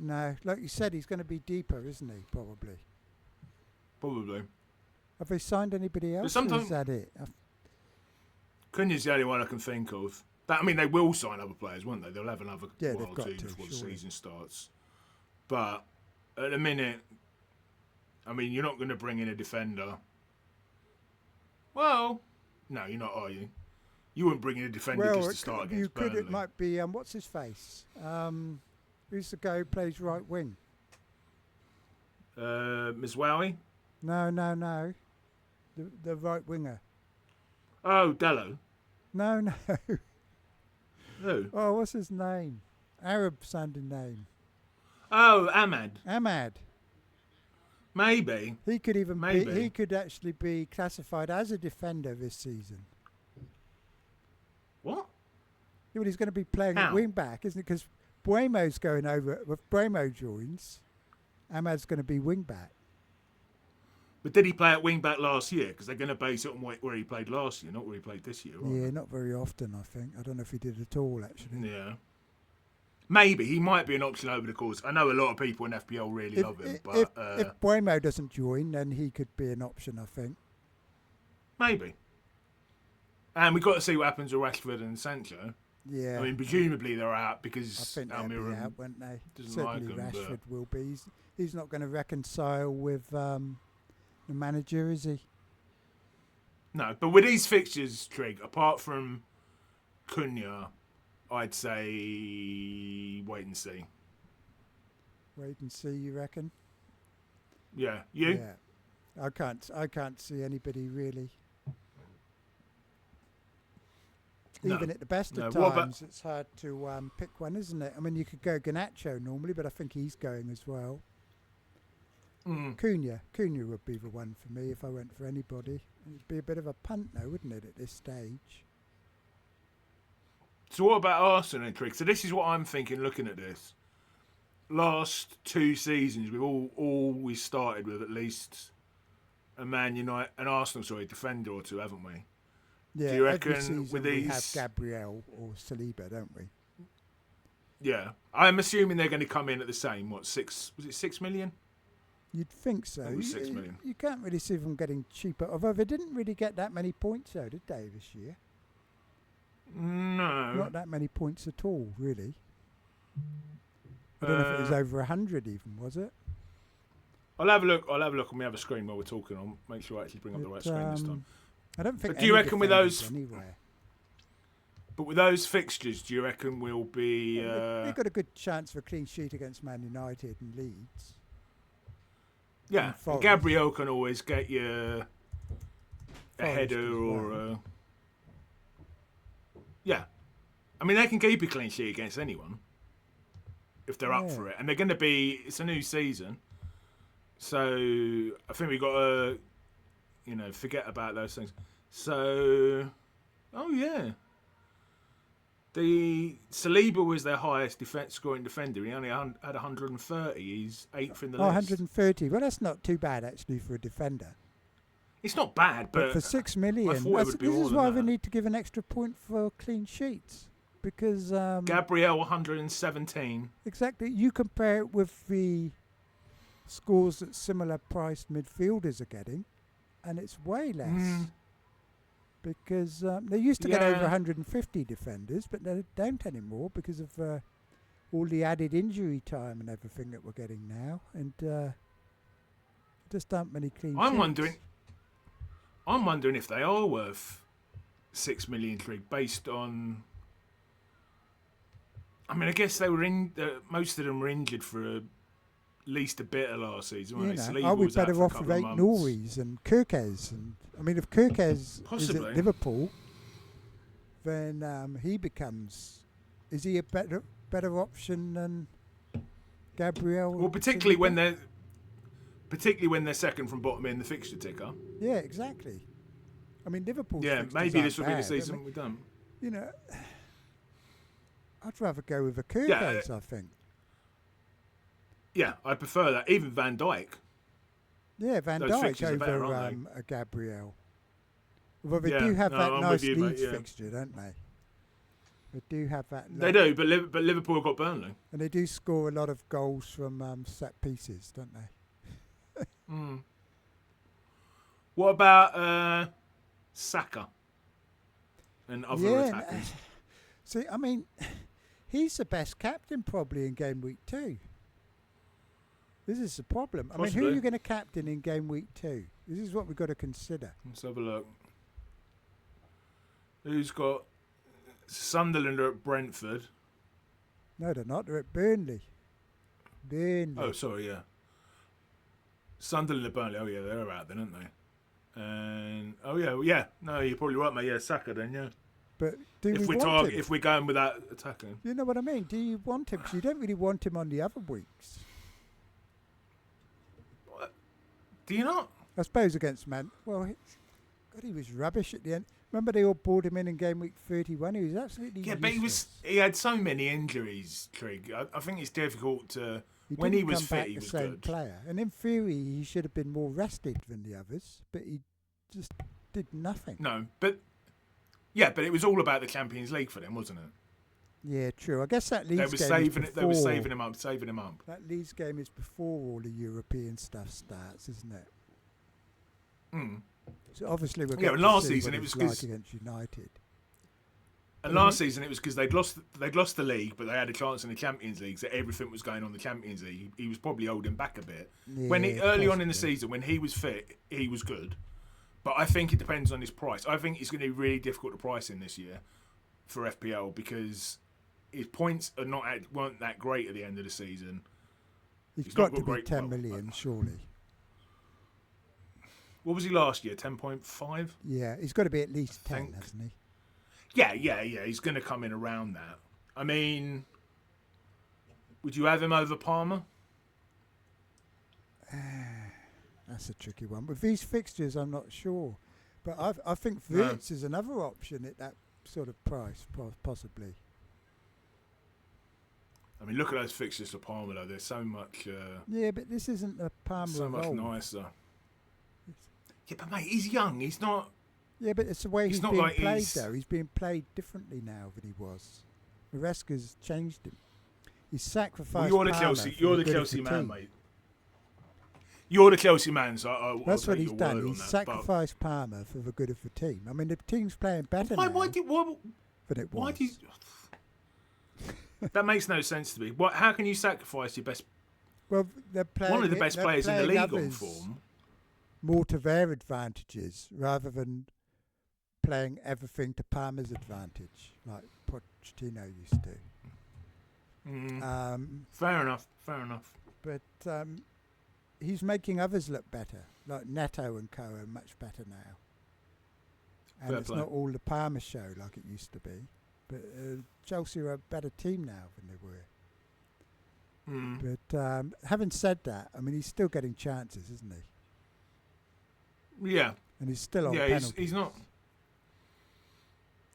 No, like you said, he's going to be deeper, isn't he? Probably. Have they signed anybody else? Or is that it? Cunha's the only one I can think of. I mean, they will sign other players, won't they? They'll have another one or two before the season starts. But at the minute, I mean, you're not going to bring in a defender. Well, no, you're not, are you? You wouldn't bring in a defender just to start against Burnley. It might be, what's his face? Who's the guy who plays right wing? Mizwawi? No. The right winger. Oh, Dello. No. Who? Oh, what's his name? Arab sounding name. Oh, Ahmad. Maybe. He could even he could actually be classified as a defender this season. What? Yeah, well, he's going to be playing at wing back, isn't it? Because Buemo's going over. If Buemo joins, Ahmad's going to be wing back. But did he play at wing back last year? Because they're going to base it on where he played last year, not where he played this year. Yeah, not very often, I think. I don't know if he did at all, actually. Yeah. Maybe. He might be an option over the course. I know a lot of people in FPL really love him. But if Buemo doesn't join, then he could be an option, I think. Maybe. And we've got to see what happens with Rashford and Sancho. Yeah. I mean, presumably they're out because I think they'll be out, won't they? Certainly like Rashford will be. He's not going to reconcile with the manager, is he? No, but with these fixtures, Trig, apart from Cunha, I'd say wait and see. Wait and see, you reckon? Yeah. You? Yeah. I can't see anybody really. Even at the best of times, it's hard to pick one, isn't it? I mean, you could go Garnacho normally, but I think he's going as well. Cunha would be the one for me if I went for anybody. It'd be a bit of a punt, though, wouldn't it, at this stage? So what about Arsenal and Trig? So this is what I'm thinking looking at this. Last 2 seasons, we've always started with at least an Arsenal defender or two, haven't we? Yeah, do you reckon every season with these, we have Gabriel or Saliba, don't we? Yeah, I'm assuming they're going to come in at the same. What, 6? Was it 6 million? You'd think so. It was 6 million. You can't really see them getting cheaper. Although they didn't really get that many points, though, did they, this year? No. Not that many points at all, really. I don't know if it was over 100 even, was it? I'll have a look on my other screen while we're talking. I'll make sure I actually bring up the right screen this time. I don't think. But do you reckon with those? Anywhere. But with those fixtures, do you reckon we'll be? They've got a good chance for a clean sheet against Man United and Leeds. Yeah, and Gabriel can always get you a header or. Yeah, I mean they can keep a clean sheet against anyone if they're up for it, and they're going to be. It's a new season, so I think we've got to, forget about those things. So, oh yeah. The Saliba was their highest scoring defender. He only had 130. He's 8th in the list. 130. Well, that's not too bad actually for a defender. It's not bad, but for 6 million, this is why we need to give an extra point for clean sheets because Gabriel 117. Exactly. You compare it with the scores that similar priced midfielders are getting, and it's way less. Because they used to get over 150 defenders, but they don't anymore because of all the added injury time and everything that we're getting now. And just aren't many clean sheets. I'm wondering if they are worth 6 million based on. I mean, I guess they were most of them were injured for at least a bit of last season. Are we better off with Nouri's and Kirkes? And I mean, if Kirkes is at Liverpool, then he becomes. Is he a better option than Gabriel? Well, particularly when they're second from bottom in the fixture ticker. Yeah, exactly. I mean, Liverpool. Yeah, maybe this will be the season we've done. I'd rather go with a Kirkes, I think. Yeah, I prefer that. Even Van Dijk. Yeah, Van Dijk over a Gabriel. Well, they do have that nice Leeds fixture, don't they? They do have that. They do, but Liverpool have got Burnley. And they do score a lot of goals from set pieces, don't they? What about Saka and other attackers? See, I mean, he's the best captain probably in game week 2. This is the problem. I mean, who are you going to captain in game week 2? This is what we've got to consider. Let's have a look. Who's got Sunderland are at Brentford? No, they're not. They're at Burnley. Oh, sorry, yeah. Sunderland at Burnley. Oh, yeah, they're out then, aren't they? And no, you're probably right, mate. Yeah, Saka then, yeah. But if we're going with that attacking, you know what I mean? Do you want him? Because you don't really want him on the other weeks. Do you not? I suppose against Man. Well, he was rubbish at the end. Remember they all brought him in game week 31. He was absolutely useless. But he had so many injuries, Trig. I think it's difficult to. When he was fit, he was the same good. Player, and in theory, he should have been more rested than the others. But he just did nothing. No, but it was all about the Champions League for them, wasn't it? Yeah, true. I guess that Leeds game They were saving him up. That Leeds game is before all the European stuff starts, isn't it? So obviously we're going to see what it's like against United. And last season it was because they'd lost the league, but they had a chance in the Champions League, so everything was going on the Champions League. He was probably holding back a bit. Yeah, early on in the season, when he was fit, he was good. But I think it depends on his price. I think it's going to be really difficult to price in this year for FPL because his points weren't that great at the end of the season. He's got to be 10 million, surely. What was he last year? 10.5? Yeah, he's got to be at least 10, hasn't he? Yeah. He's going to come in around that. I mean, would you have him over Palmer? That's a tricky one. With these fixtures, I'm not sure. But I think Wirtz is another option at that sort of price, possibly. I mean, look at those fixtures for Palmer, though. There's so much... yeah, but this isn't a Palmer so much old. Nicer. Yeah, but, mate, he's young. He's not... Yeah, but it's the way he's being played, though. He's being played differently now than he was. Maresca's changed him. He's sacrificed Palmer. You're the Chelsea man, mate. You're the Chelsea man, so that's what he's done. He's sacrificed Palmer for the good of the team. I mean, the team's playing better now. than it was. Why do you... That makes no sense to me. What? How can you sacrifice your best... Well, they're playing one of the best players in the league on form. More to their advantages rather than playing everything to Palmer's advantage, like Pochettino used to. Fair enough. But he's making others look better, like Neto and co are much better now. And Fair it's play. not all the Palmer show like it used to be. But Chelsea are a better team now than they were. But having said that, I mean, he's still getting chances, isn't he? Yeah. And he's still on penalties. He's not...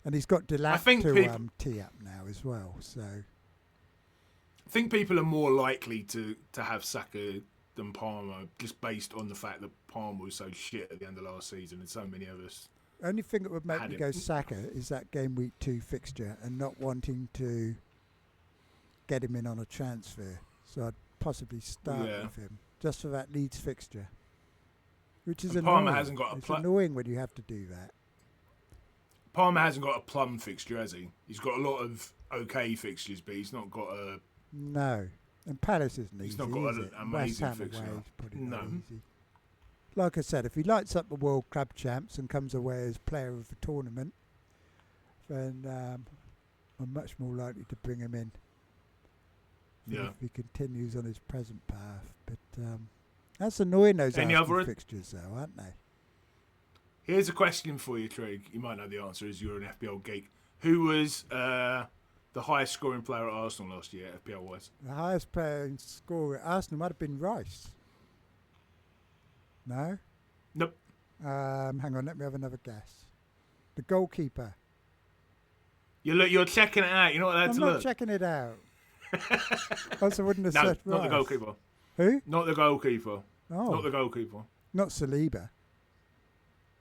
And he's got Delap to tee up now as well. So I think people are more likely to have Saka than Palmer, just based on the fact that Palmer was so shit at the end of last season, and so many of us. Only thing that would make me go Saka is that game week 2 fixture and not wanting to get him in on a transfer. So I'd possibly start with him just for that Leeds fixture, which is annoying. Palmer hasn't got it's annoying when you have to do that. Palmer hasn't got a plum fixture, has he? He's got a lot of okay fixtures, but he's not got a... No. And Palace isn't easy, he's not got an amazing fixture. No. Easy. Like I said, if he lights up the World Club Champs and comes away as player of the tournament, then I'm much more likely to bring him in. Yeah. If he continues on his present path. But that's annoying, those Arsenal fixtures, though, aren't they? Here's a question for you, Trig. You might know the answer as you're an FPL geek. Who was the highest scoring player at Arsenal last year, FPL-wise? The highest player in score at Arsenal might have been Rice. No? Nope. Hang on, let me have another guess. The goalkeeper. You're checking it out. You're not allowed to look. I'm not checking it out. Else I wouldn't have said Rice. Not the goalkeeper. Who? Not the goalkeeper. Oh. Not the goalkeeper. Not Saliba.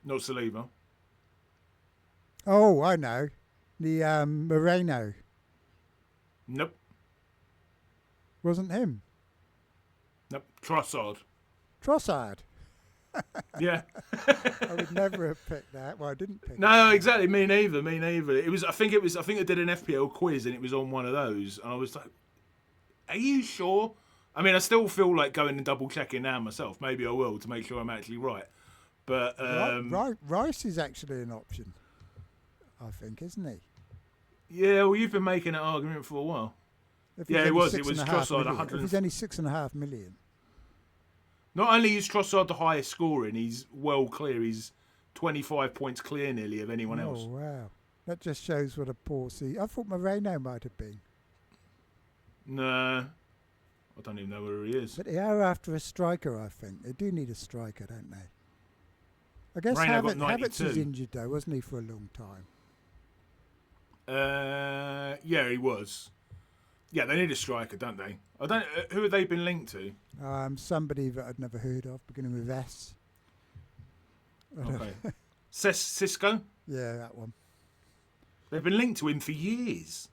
Not Saliba. Oh, I know. The Moreno. Nope. Wasn't him. Nope. Trossard. Yeah. I would never have picked that. Well, I didn't pick No, exactly. Me neither. It was. I think I did an FPL quiz and it was on one of those, and I was like, "Are you sure?" I mean, I still feel like going and double checking now myself. Maybe I will to make sure I'm actually right. But Rice is actually an option, I think, isn't he? Yeah, well, you've been making an argument for a while. Yeah, it was. It was Trossard. 100. He's only 6.5 million. Not only is Trossard the highest scoring, he's well clear. He's 25 points clear nearly of anyone else. Oh, wow. That just shows what a poor season. I thought Moreno might have been. No. I don't even know where he is. But they are after a striker, I think. They do need a striker, don't they? I guess Havertz was injured, though, wasn't he, for a long time? Yeah, he was. Yeah, they need a striker, don't they? I don't. Who have they been linked to? Somebody that I'd never heard of, beginning with S. Okay. Cisco? Yeah, that one. They've been linked to him for years.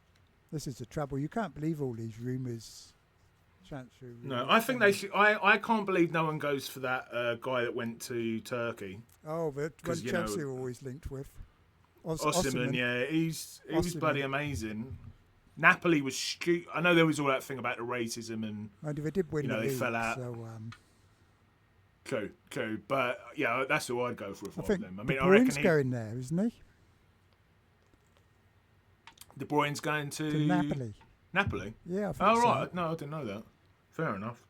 This is the trouble. You can't believe all these rumours. Transfer rumours. No, I think they should. I can't believe no one goes for that guy that went to Turkey. Oh, but when Chelsea are always linked with. Osimhen, yeah. He was bloody amazing. Napoli was stupid. I know there was all that thing about the racism and they did win the league, fell out. So, True. But yeah, that's who I'd go for if I was them. I mean, De Bruyne's going there, isn't he? De Bruyne's going to Napoli. Napoli? Yeah, I think oh, right. No, I didn't know that. Fair enough.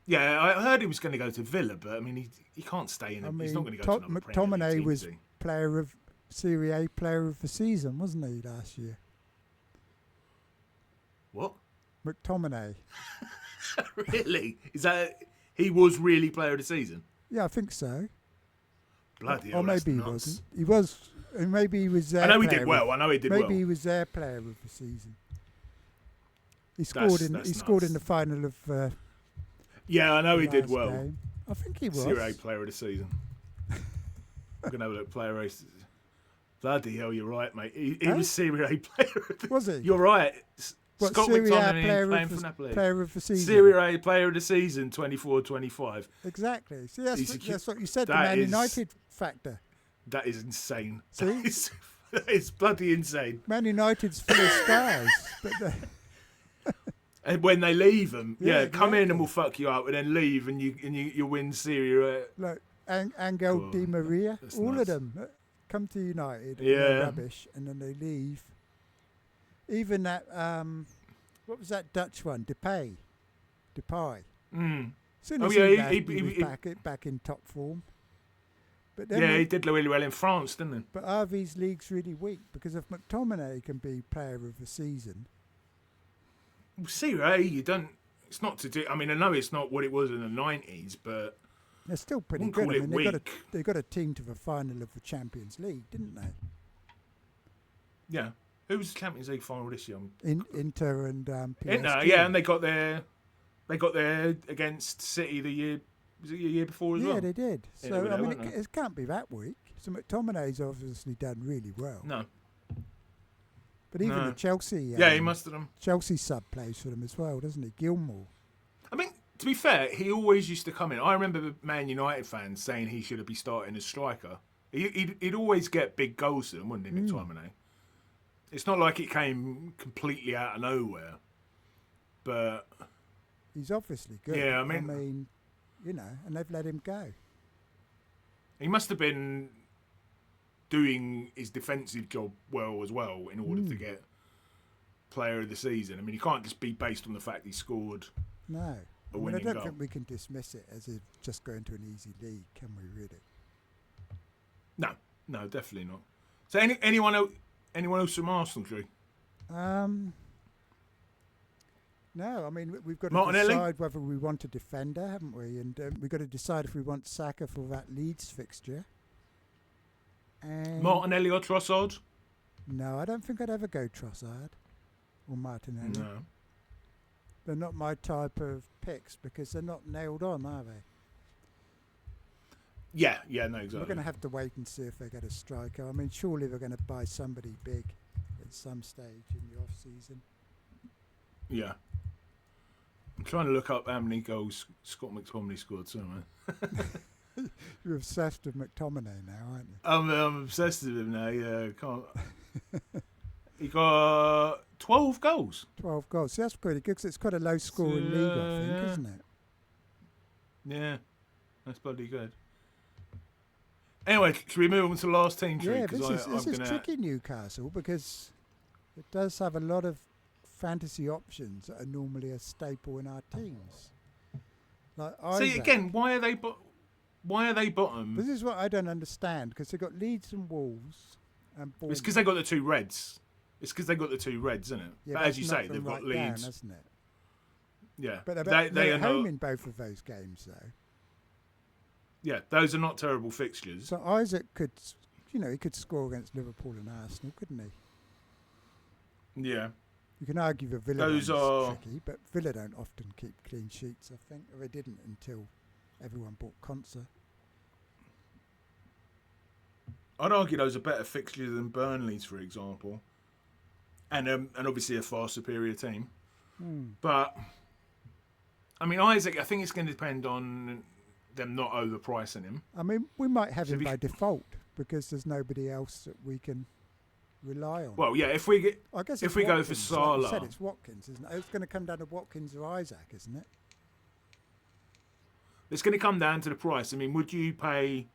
Yeah, I heard he was going to go to Villa, but I mean, he can't stay in. He's not going to go to another Premier League team, was player of Serie A player of the season, wasn't he, last year? What? McTominay. Really? Is that he was really player of the season? Yeah, I think so. Bloody hell, or maybe he wasn't. He was. Maybe he was there. I know he did well. Maybe he was their player of the season. He scored in the final of. Yeah, I know he did well. Game. I think he was. Serie A player of the season. I'm gonna have a look. Player race. Bloody hell, you're right, mate. He was Serie A player. Was he? You're right. What, Scott McTominay playing for Napoli. Player of the season. Serie A player of the season, 24-25. Exactly. See, that's what you said. The Man United factor. That is insane. See? That is It's bloody insane. Man United's full of stars, but And when they leave them, come in exactly. and we'll fuck you up, and then leave, and you win Serie A. Like Angel God, Di Maria, that's all nuts. of them come to United, and Yeah. they're rubbish, and then they leave. Even that, what was that Dutch one? Depay. Mm. As soon Oh, as yeah, he he- left, he- he was he- back in top form. But then Yeah, he did really well in France, didn't he? but RV's league's really weak because if McTominay can be player of the season, Well, Serie A, you don't. It's not to do. I mean, I know it's not what it was in the 90s, but they're still pretty wouldn't good. call I it mean, weak. they got a team to the final of the Champions League, didn't they? Yeah. Who was the Champions League final this year? Inter and PSG. Inter, yeah, and they got there against City the year. Was it the year before as well? Yeah, they did. Yeah, So they I were mean, there, weren't it can't be that weak. So McTominay's obviously done really well. No. But even No. the Chelsea, Yeah, he must have done. Chelsea sub plays for them as well, doesn't he? Gilmour. I mean, to be fair, he always used to come in. I remember the Man United fans saying he should have been starting as striker. He'd always get big goals to them, wouldn't he, McTominay? It's not like it came completely out of nowhere. But, He's obviously good. Yeah, I mean- and they've let him go. he must have been doing his defensive job well as well in order to get player of the season. I mean, you can't just be based on the fact he scored. No. A I mean, winning I don't goal. think we can dismiss it as if just going to an easy league, can we really? No, definitely not. So anyone else from Arsenal, Drew? No, I mean, we've got to Martinelli? decide whether we want a defender, haven't we? And we've got to decide if we want Saka for that Leeds fixture. And Martinelli or Trossard? no, I don't think I'd ever go Trossard or Martinelli. No. They're not my type of picks because they're not nailed on, are they? Yeah, no, exactly. We're going to have to wait and see if they get a striker. I mean, surely they're going to buy somebody big at some stage in the off season. Yeah. I'm trying to look up how many goals Scott McTominay scored somewhere. You're obsessed with McTominay now, aren't you? I'm obsessed with him now, yeah. Can't. He got 12 goals. 12 goals. See, that's pretty good because it's quite a low scoring league, I think, yeah. isn't it? Yeah, that's bloody good. Anyway, should we move on to the last team, Tree? Yeah, this is tricky, Newcastle, because it does have a lot of fantasy options that are normally a staple in our teams. Like See, Isaac. again, why are they bottom? This is what I don't understand, because they've got Leeds and Wolves and It's Bournemouth. because they got the two Reds. Isn't it? Yeah, but as that's you knocked say, them they've got right Leeds. down, hasn't it? Yeah, But they they're are at home not. in both of those games, though. Yeah, those are not terrible fixtures. So Isaac could, he could score against Liverpool and Arsenal, couldn't he? Yeah. You can argue the Villa Those one's are- tricky, but Villa don't often keep clean sheets, I think. Or they didn't until everyone bought Conser. I'd argue those are better fixtures than Burnley's, for example, and obviously a far superior team. But I mean, Isaac, I think it's going to depend on them not overpricing him. I mean, we might have So him we- by default because there's nobody else that we can rely on. Well, yeah, if we get I guess if it's we go for Watkins, like you Salah, said, it's Watkins, isn't it? It's going to come down to Watkins or Isaac, isn't it? it's going to come down to the price. I mean, would you pay?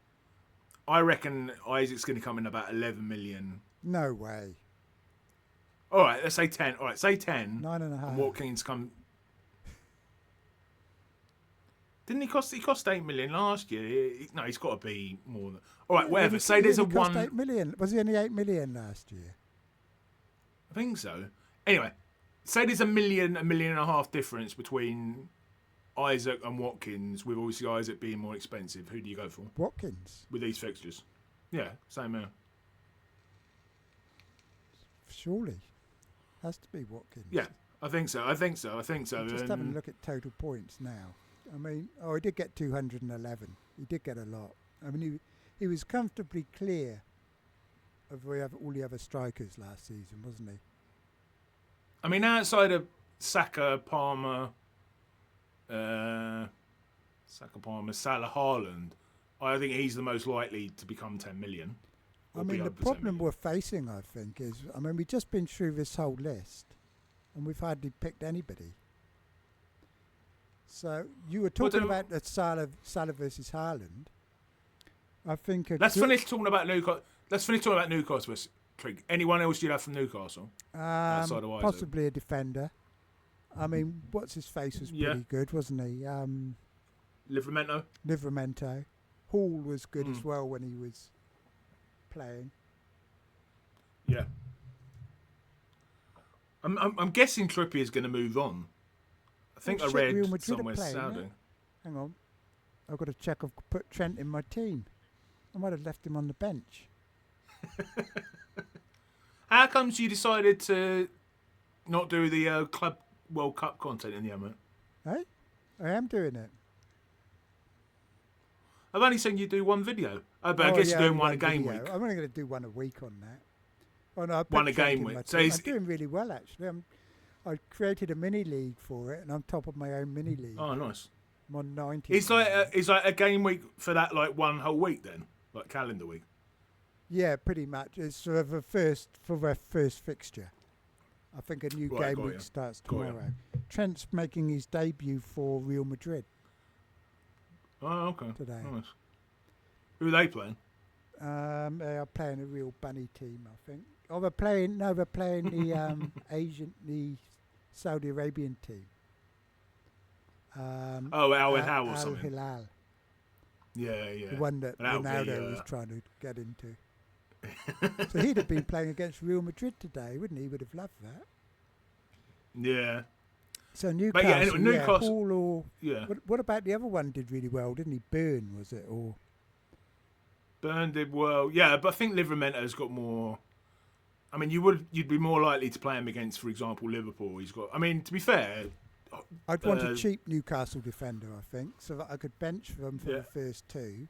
I reckon Isaac's going to come in about 11 million. No way. All right, let's say 10. All right, say 10. 9.5. And Watkins come. Didn't he cost? He cost 8 million last year. No, he's got to be more than. All right, whatever. Say there's a He cost one. 8 million. Was he only 8 million last year? I think so. Anyway, say there's a million and a half difference between Isaac and Watkins, with obviously Isaac being more expensive. Who do you go for Watkins, with these fixtures? Yeah, same here. surely. Has to be Watkins. Yeah, I think so. I'm just having a And look at total points now. I mean, he did get 211. He did get a lot. I mean, he was comfortably clear of all the other strikers last season, wasn't he? I mean, outside of Saka, Palmer, Salah, Haaland, I think he's the most likely to become 10 million. I mean, the problem we're facing, I think, is, I mean, we've just been through this whole list and we've hardly picked anybody. So you were talking about the Salah versus Haaland. I think let's finish talking about Newcastle. Let's finish talking about Newcastle. Anyone else you'd have from Newcastle? Outside of Isaac? Possibly a defender. I mean, what's his face was pretty good, wasn't he? Livramento. Hall was good as well when he was playing. Yeah. I'm guessing Trippier's going to move on. I think I read Real Madrid somewhere sounding. Hang on. I've got to check. I've put Trent in my team. I might have left him on the bench. How comes you decided to not do the Club World Cup content in the moment? Hey? I am doing it. I've only seen you do one video. But I guess you're doing one a game week. I'm only going to do one a week on that. Oh, no, one a game week. So I'm doing really well, actually. I created a mini league for it, and I'm top of my own mini league. Oh, nice. I'm on 90. It's like a game week for that, like one whole week then, like calendar week. Yeah, pretty much. It's sort of a first fixture. I think a new game week starts tomorrow. Trent's making his debut for Real Madrid. Oh, okay. Today. Nice. Who are they playing? They are playing a real bunny team, I think. Oh, they're playing the Saudi Arabian team. Al Hilal or something. Al Hilal. Yeah. The one that Ronaldo was trying to get into. So he'd have been playing against Real Madrid today, wouldn't he? Would have loved that. Yeah. So Newcastle, anyway, Newcastle. What about the other one? Did really well, didn't he? Burn, was it? Or Burn did well. Yeah, but I think Livramento's got more. I mean, you'd be more likely to play him against, for example, Liverpool. He's got. I mean, to be fair, I'd want a cheap Newcastle defender, I think, so that I could bench them for the first two.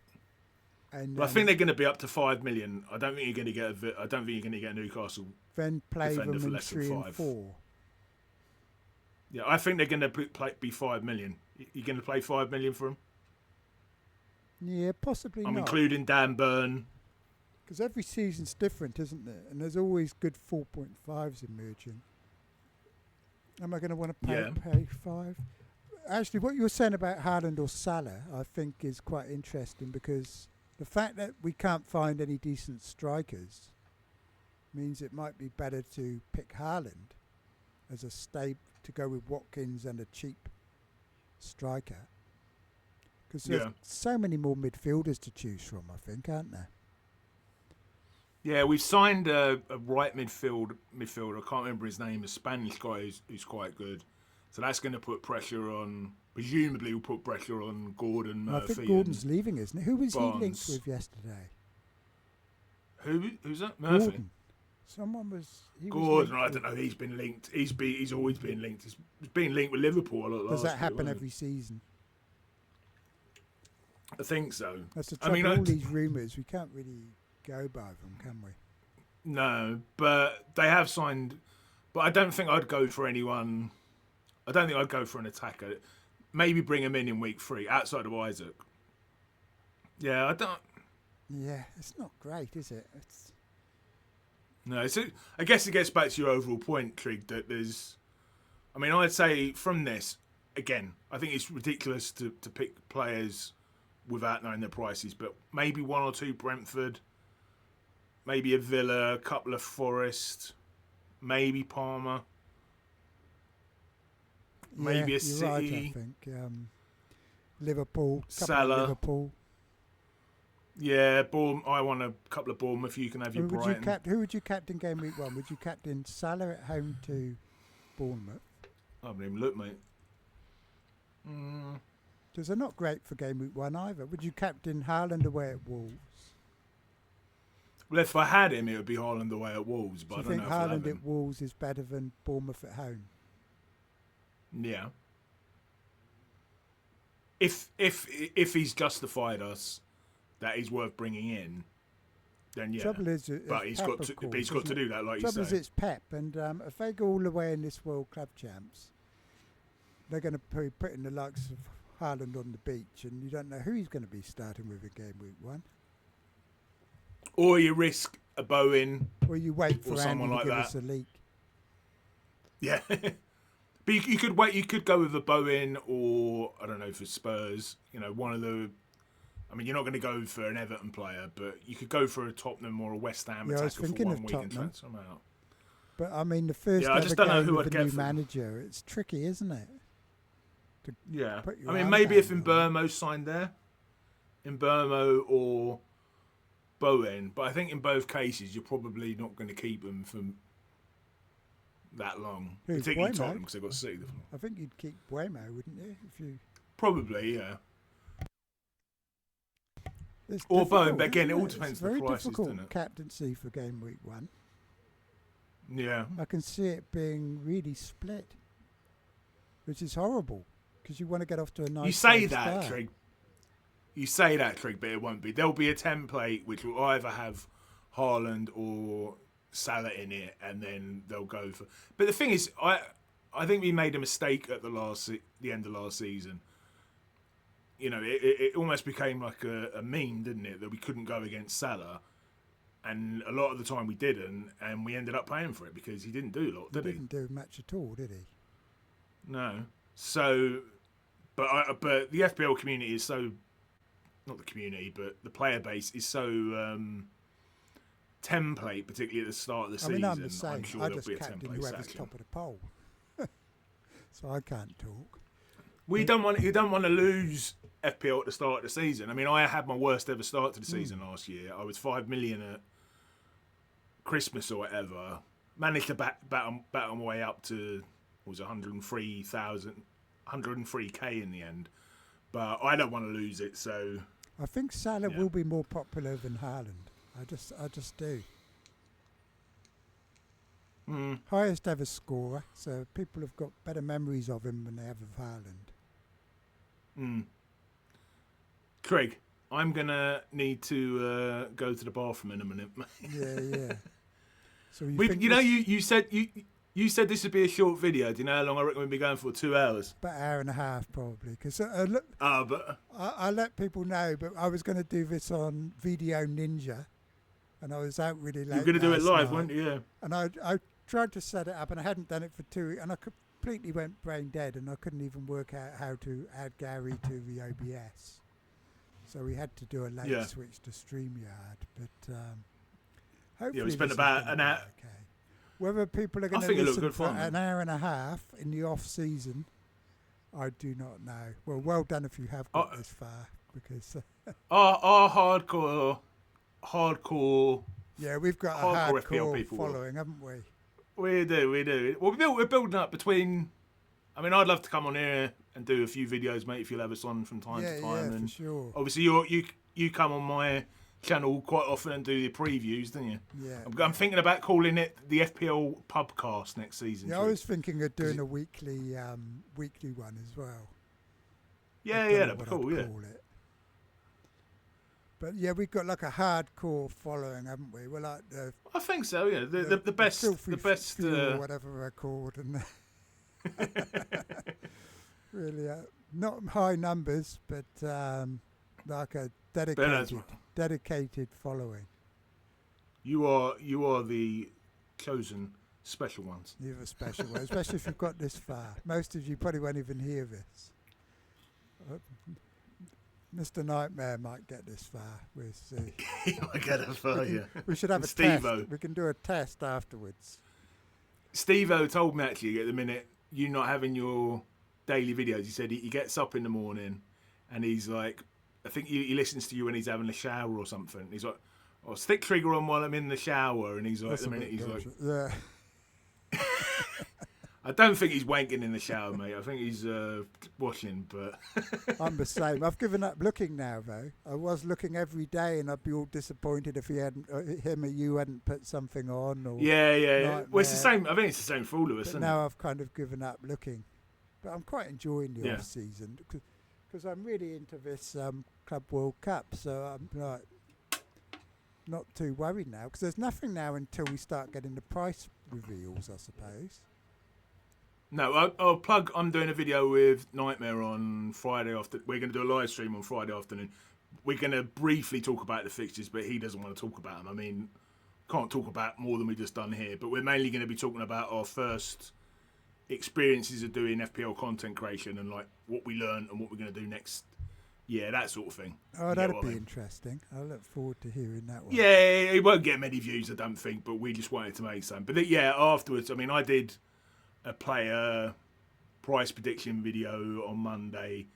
And I think they're going to be up to 5 million. I don't think you're going to get a Newcastle. Then play them in less 3 than and 5. 4. Yeah, I think they're going to be 5 million. You're going to play 5 million for them? Yeah, possibly I'm not. including Dan Burn. Because every season's different, isn't there? And there's always good 4.5s emerging. Am I going to want to pay 5? Actually, what you were saying about Haaland or Salah, I think is quite interesting, because the fact that we can't find any decent strikers means it might be better to pick Haaland as a stable to go with Watkins and a cheap striker. Because there's so many more midfielders to choose from, I think, aren't there? Yeah, we've signed a right midfielder. I can't remember his name. A Spanish guy who's quite good. So that's going to put pressure on. Presumably, will put pressure on Gordon Murphy. I think Gordon's leaving, isn't he? Who was Barnes. he linked with yesterday? Who's that? Murphy. Gordon. Someone was. Gordon. I don't know. He's been linked. He's always been linked. He's been linked with Liverpool a lot. Does that happen every season? I think so. That's the trouble. All these rumours, we can't really go by them, can we? No, but they have signed. But I don't think I'd go for anyone. I don't think I'd go for an attacker. Maybe bring him in week 3 outside of Isaac. Yeah, I don't. Yeah, it's not great, is it? No, I guess it gets back to your overall point, Trig, that there's. I mean, I'd say from this again, I think it's ridiculous to pick players without knowing their prices, but maybe 1 or 2 Brentford, maybe a Villa, a couple of Forest, maybe Palmer, maybe a City. Right, I think Liverpool, Salah, Liverpool. Yeah, I want a couple of Bournemouth. You can have your Brighton. Who would you captain game week 1? Would you captain Salah at home to Bournemouth? I haven't even looked, mate. Because they're not great for game week 1 either. Would you captain Haaland away at Wolves? Well, if I had him, it would be Haaland away at Wolves. But Do you think Haaland at Wolves is better than Bournemouth at home? Yeah. If he's justified us that he's worth bringing in, then yeah. Trouble is, but he's got to do that, like you say. Trouble is, it's Pep, and if they go all the way in this World Club Champs, they're going to be putting the likes of Haaland on the beach, and you don't know who he's going to be starting with in game week 1. Or you risk a Bowen. Or you wait for Or Andy someone to like give that. us a leak. Yeah. But you could wait. You could go with a Bowen, or I don't know, for Spurs. You know, one of the. I mean, you're not going to go for an Everton player, but you could go for a Tottenham or a West Ham Yeah, I attacker was for thinking 1 of week and Tottenham. transfer them out. But I mean, the first I ever just don't know game who with I'd a get new for. manager, it's tricky, isn't it? Yeah, Put your I mean, arm maybe if down on Mbermo signed there, Mbermo or Bowen, but I think in both cases you're probably not going to keep them for that long, Who, particularly Buemo? Tottenham because they've got City. I think you'd keep Buemo, wouldn't you? If you. Probably, yeah. It's Or difficult, Bowen, but again, it isn't all depends it's on the very prices, difficult doesn't it? captaincy for game week 1. Yeah. I can see it being really split, which is horrible because you want to get off to a nice. You say start. that, Trig. You say that, Trig, but it won't be. There'll be a template which will either have Haaland or Salah in it, and then they'll go for. But the thing is, I think we made a mistake at the end of last season. You know, it almost became like a meme, didn't it, that we couldn't go against Salah, and a lot of the time we didn't, and we ended up paying for it because he didn't do a lot, did he? Didn't do much at all, did he? No. So, but the FPL community is so. Not the community, but the player base is so template, particularly at the start of the season. I mean, I'm the same. I'm sure I there'll just be a captain template whoever's section. top of the poll, so I can't talk. You don't want to lose FPL at the start of the season. I mean, I had my worst ever start to the season last year. I was 5 million at Christmas or whatever. Managed to battle my way up to 103k in the end. But I don't want to lose it, so I think Salah will be more popular than Haaland. I just do. Highest ever scorer, so people have got better memories of him than they have of Haaland. Craig, I'm gonna need to go to the bathroom in a minute. Yeah. So you said this would be a short video. Do you know how long I reckon we'd be going for? 2 hours. about an hour and a half probably. Because look, But I let people know, but I was going to do this on Video Ninja, and I was out really late. you're gonna do it last live, night, weren't you? Yeah. And I tried to set it up, and I hadn't done it for 2 weeks, and I completely went brain dead, and I couldn't even work out how to add Gary to the OBS. So we had to do a late switch to StreamYard, but hopefully we spent this is about gonna an be hour. okay. Whether people are going to think it looked listen good for fun. an hour and a half in the off season, I do not know. Well done if you have got this far, because Our hardcore. yeah, we've got a Hardcore FPL hardcore people. following, haven't we? We do. Well, we're building up between. I mean, I'd love to come on here and do a few videos, mate. If you'll have us on from time to time, Yeah, and for sure. obviously you come on my channel quite often and do the previews, don't you? Yeah. I'm thinking about calling it the FPL Pubcast next season. Yeah, I was thinking of doing a weekly one as well. Yeah, that'd be cool. Yeah. Call it. But yeah, we've got like a hardcore following, haven't we? We're like I think so. Yeah, the best, filthy the best. few or whatever they're called, and really not high numbers, but like a dedicated following. You are the chosen special ones. You're the special one, especially if you've got this far. Most of you probably won't even hear this. Mr. Nightmare might get this far. We'll see. He might get it far, yeah. We should have a Steve-O. test. We can do a test afterwards. Steve-O told me actually at the minute you not having your daily videos. He said he gets up in the morning and he's like, I think he listens to you when he's having a shower or something. He's like, "Oh, stick trigger on while I'm in the shower," and he's like, That's at the minute he's like, yeah. I don't think he's wanking in the shower, mate. I think he's washing, but I'm the same. I've given up looking now, though. I was looking every day, and I'd be all disappointed if him or you hadn't put something on. Or yeah. Well, it's the same. I think it's the same for all of us. But Isn't now I've kind of given up looking, but I'm quite enjoying the off season because I'm really into this Club World Cup. So I'm like not too worried now because there's nothing now until we start getting the price reveals, I suppose. No, I'll plug. I'm doing a video with Nightmare on Friday after. We're going to do a live stream on Friday afternoon. we're going to briefly talk about the fixtures, but he doesn't want to talk about them. I mean, can't talk about more than we just done here, but we're mainly going to be talking about our first experiences of doing FPL content creation and like what we learned and what we're going to do next. Yeah, that sort of thing. Oh, that'd be interesting. I look forward to hearing that one. Yeah, it won't get many views, I don't think, but we just wanted to make some. But afterwards, I mean, I did a player price prediction video on Monday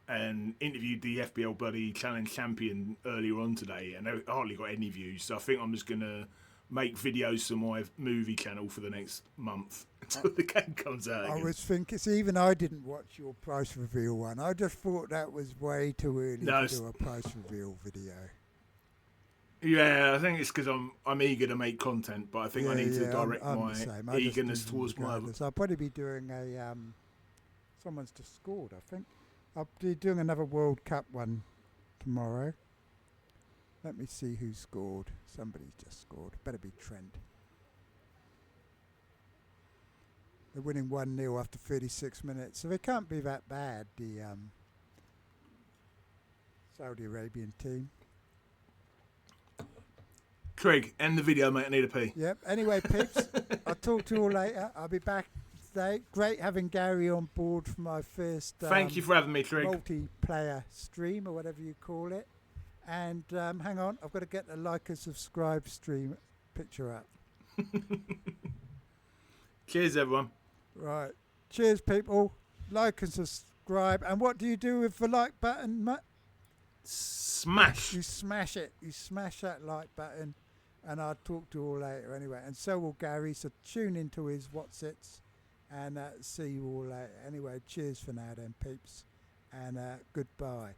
and interviewed the FPL Bloody Challenge champion earlier on today, and I hardly got any views. So I think I'm just going to make videos for my movie channel for the next month until the game comes out again. I was thinking, even I didn't watch your price reveal one. I just thought that was way too early to do a price reveal video. Yeah, I think it's because I'm eager to make content, but I think I need to direct my eagerness towards my... I'll probably be doing a... someone's just scored, I think. I'll be doing another World Cup one tomorrow. Let me see who scored. Somebody's just scored. Better be Trent. They're winning 1-0 after 36 minutes, so they can't be that bad, the Saudi Arabian team. Craig, end the video, mate. I need a pee. Yep. Anyway, peeps, I'll talk to you all later. I'll be back today. Great having Gary on board for my first Thank you for having me, Craig. Multiplayer stream, or whatever you call it. And hang on, I've got to get the like and subscribe stream picture up. Cheers, everyone. Right. Cheers, people. Like and subscribe. And what do you do with the like button, Matt? Smash. You smash it. You smash that like button. And I'll talk to you all later anyway. And so will Gary. So tune into his Whatsits. And see you all later. Anyway, cheers for now then, peeps. And goodbye.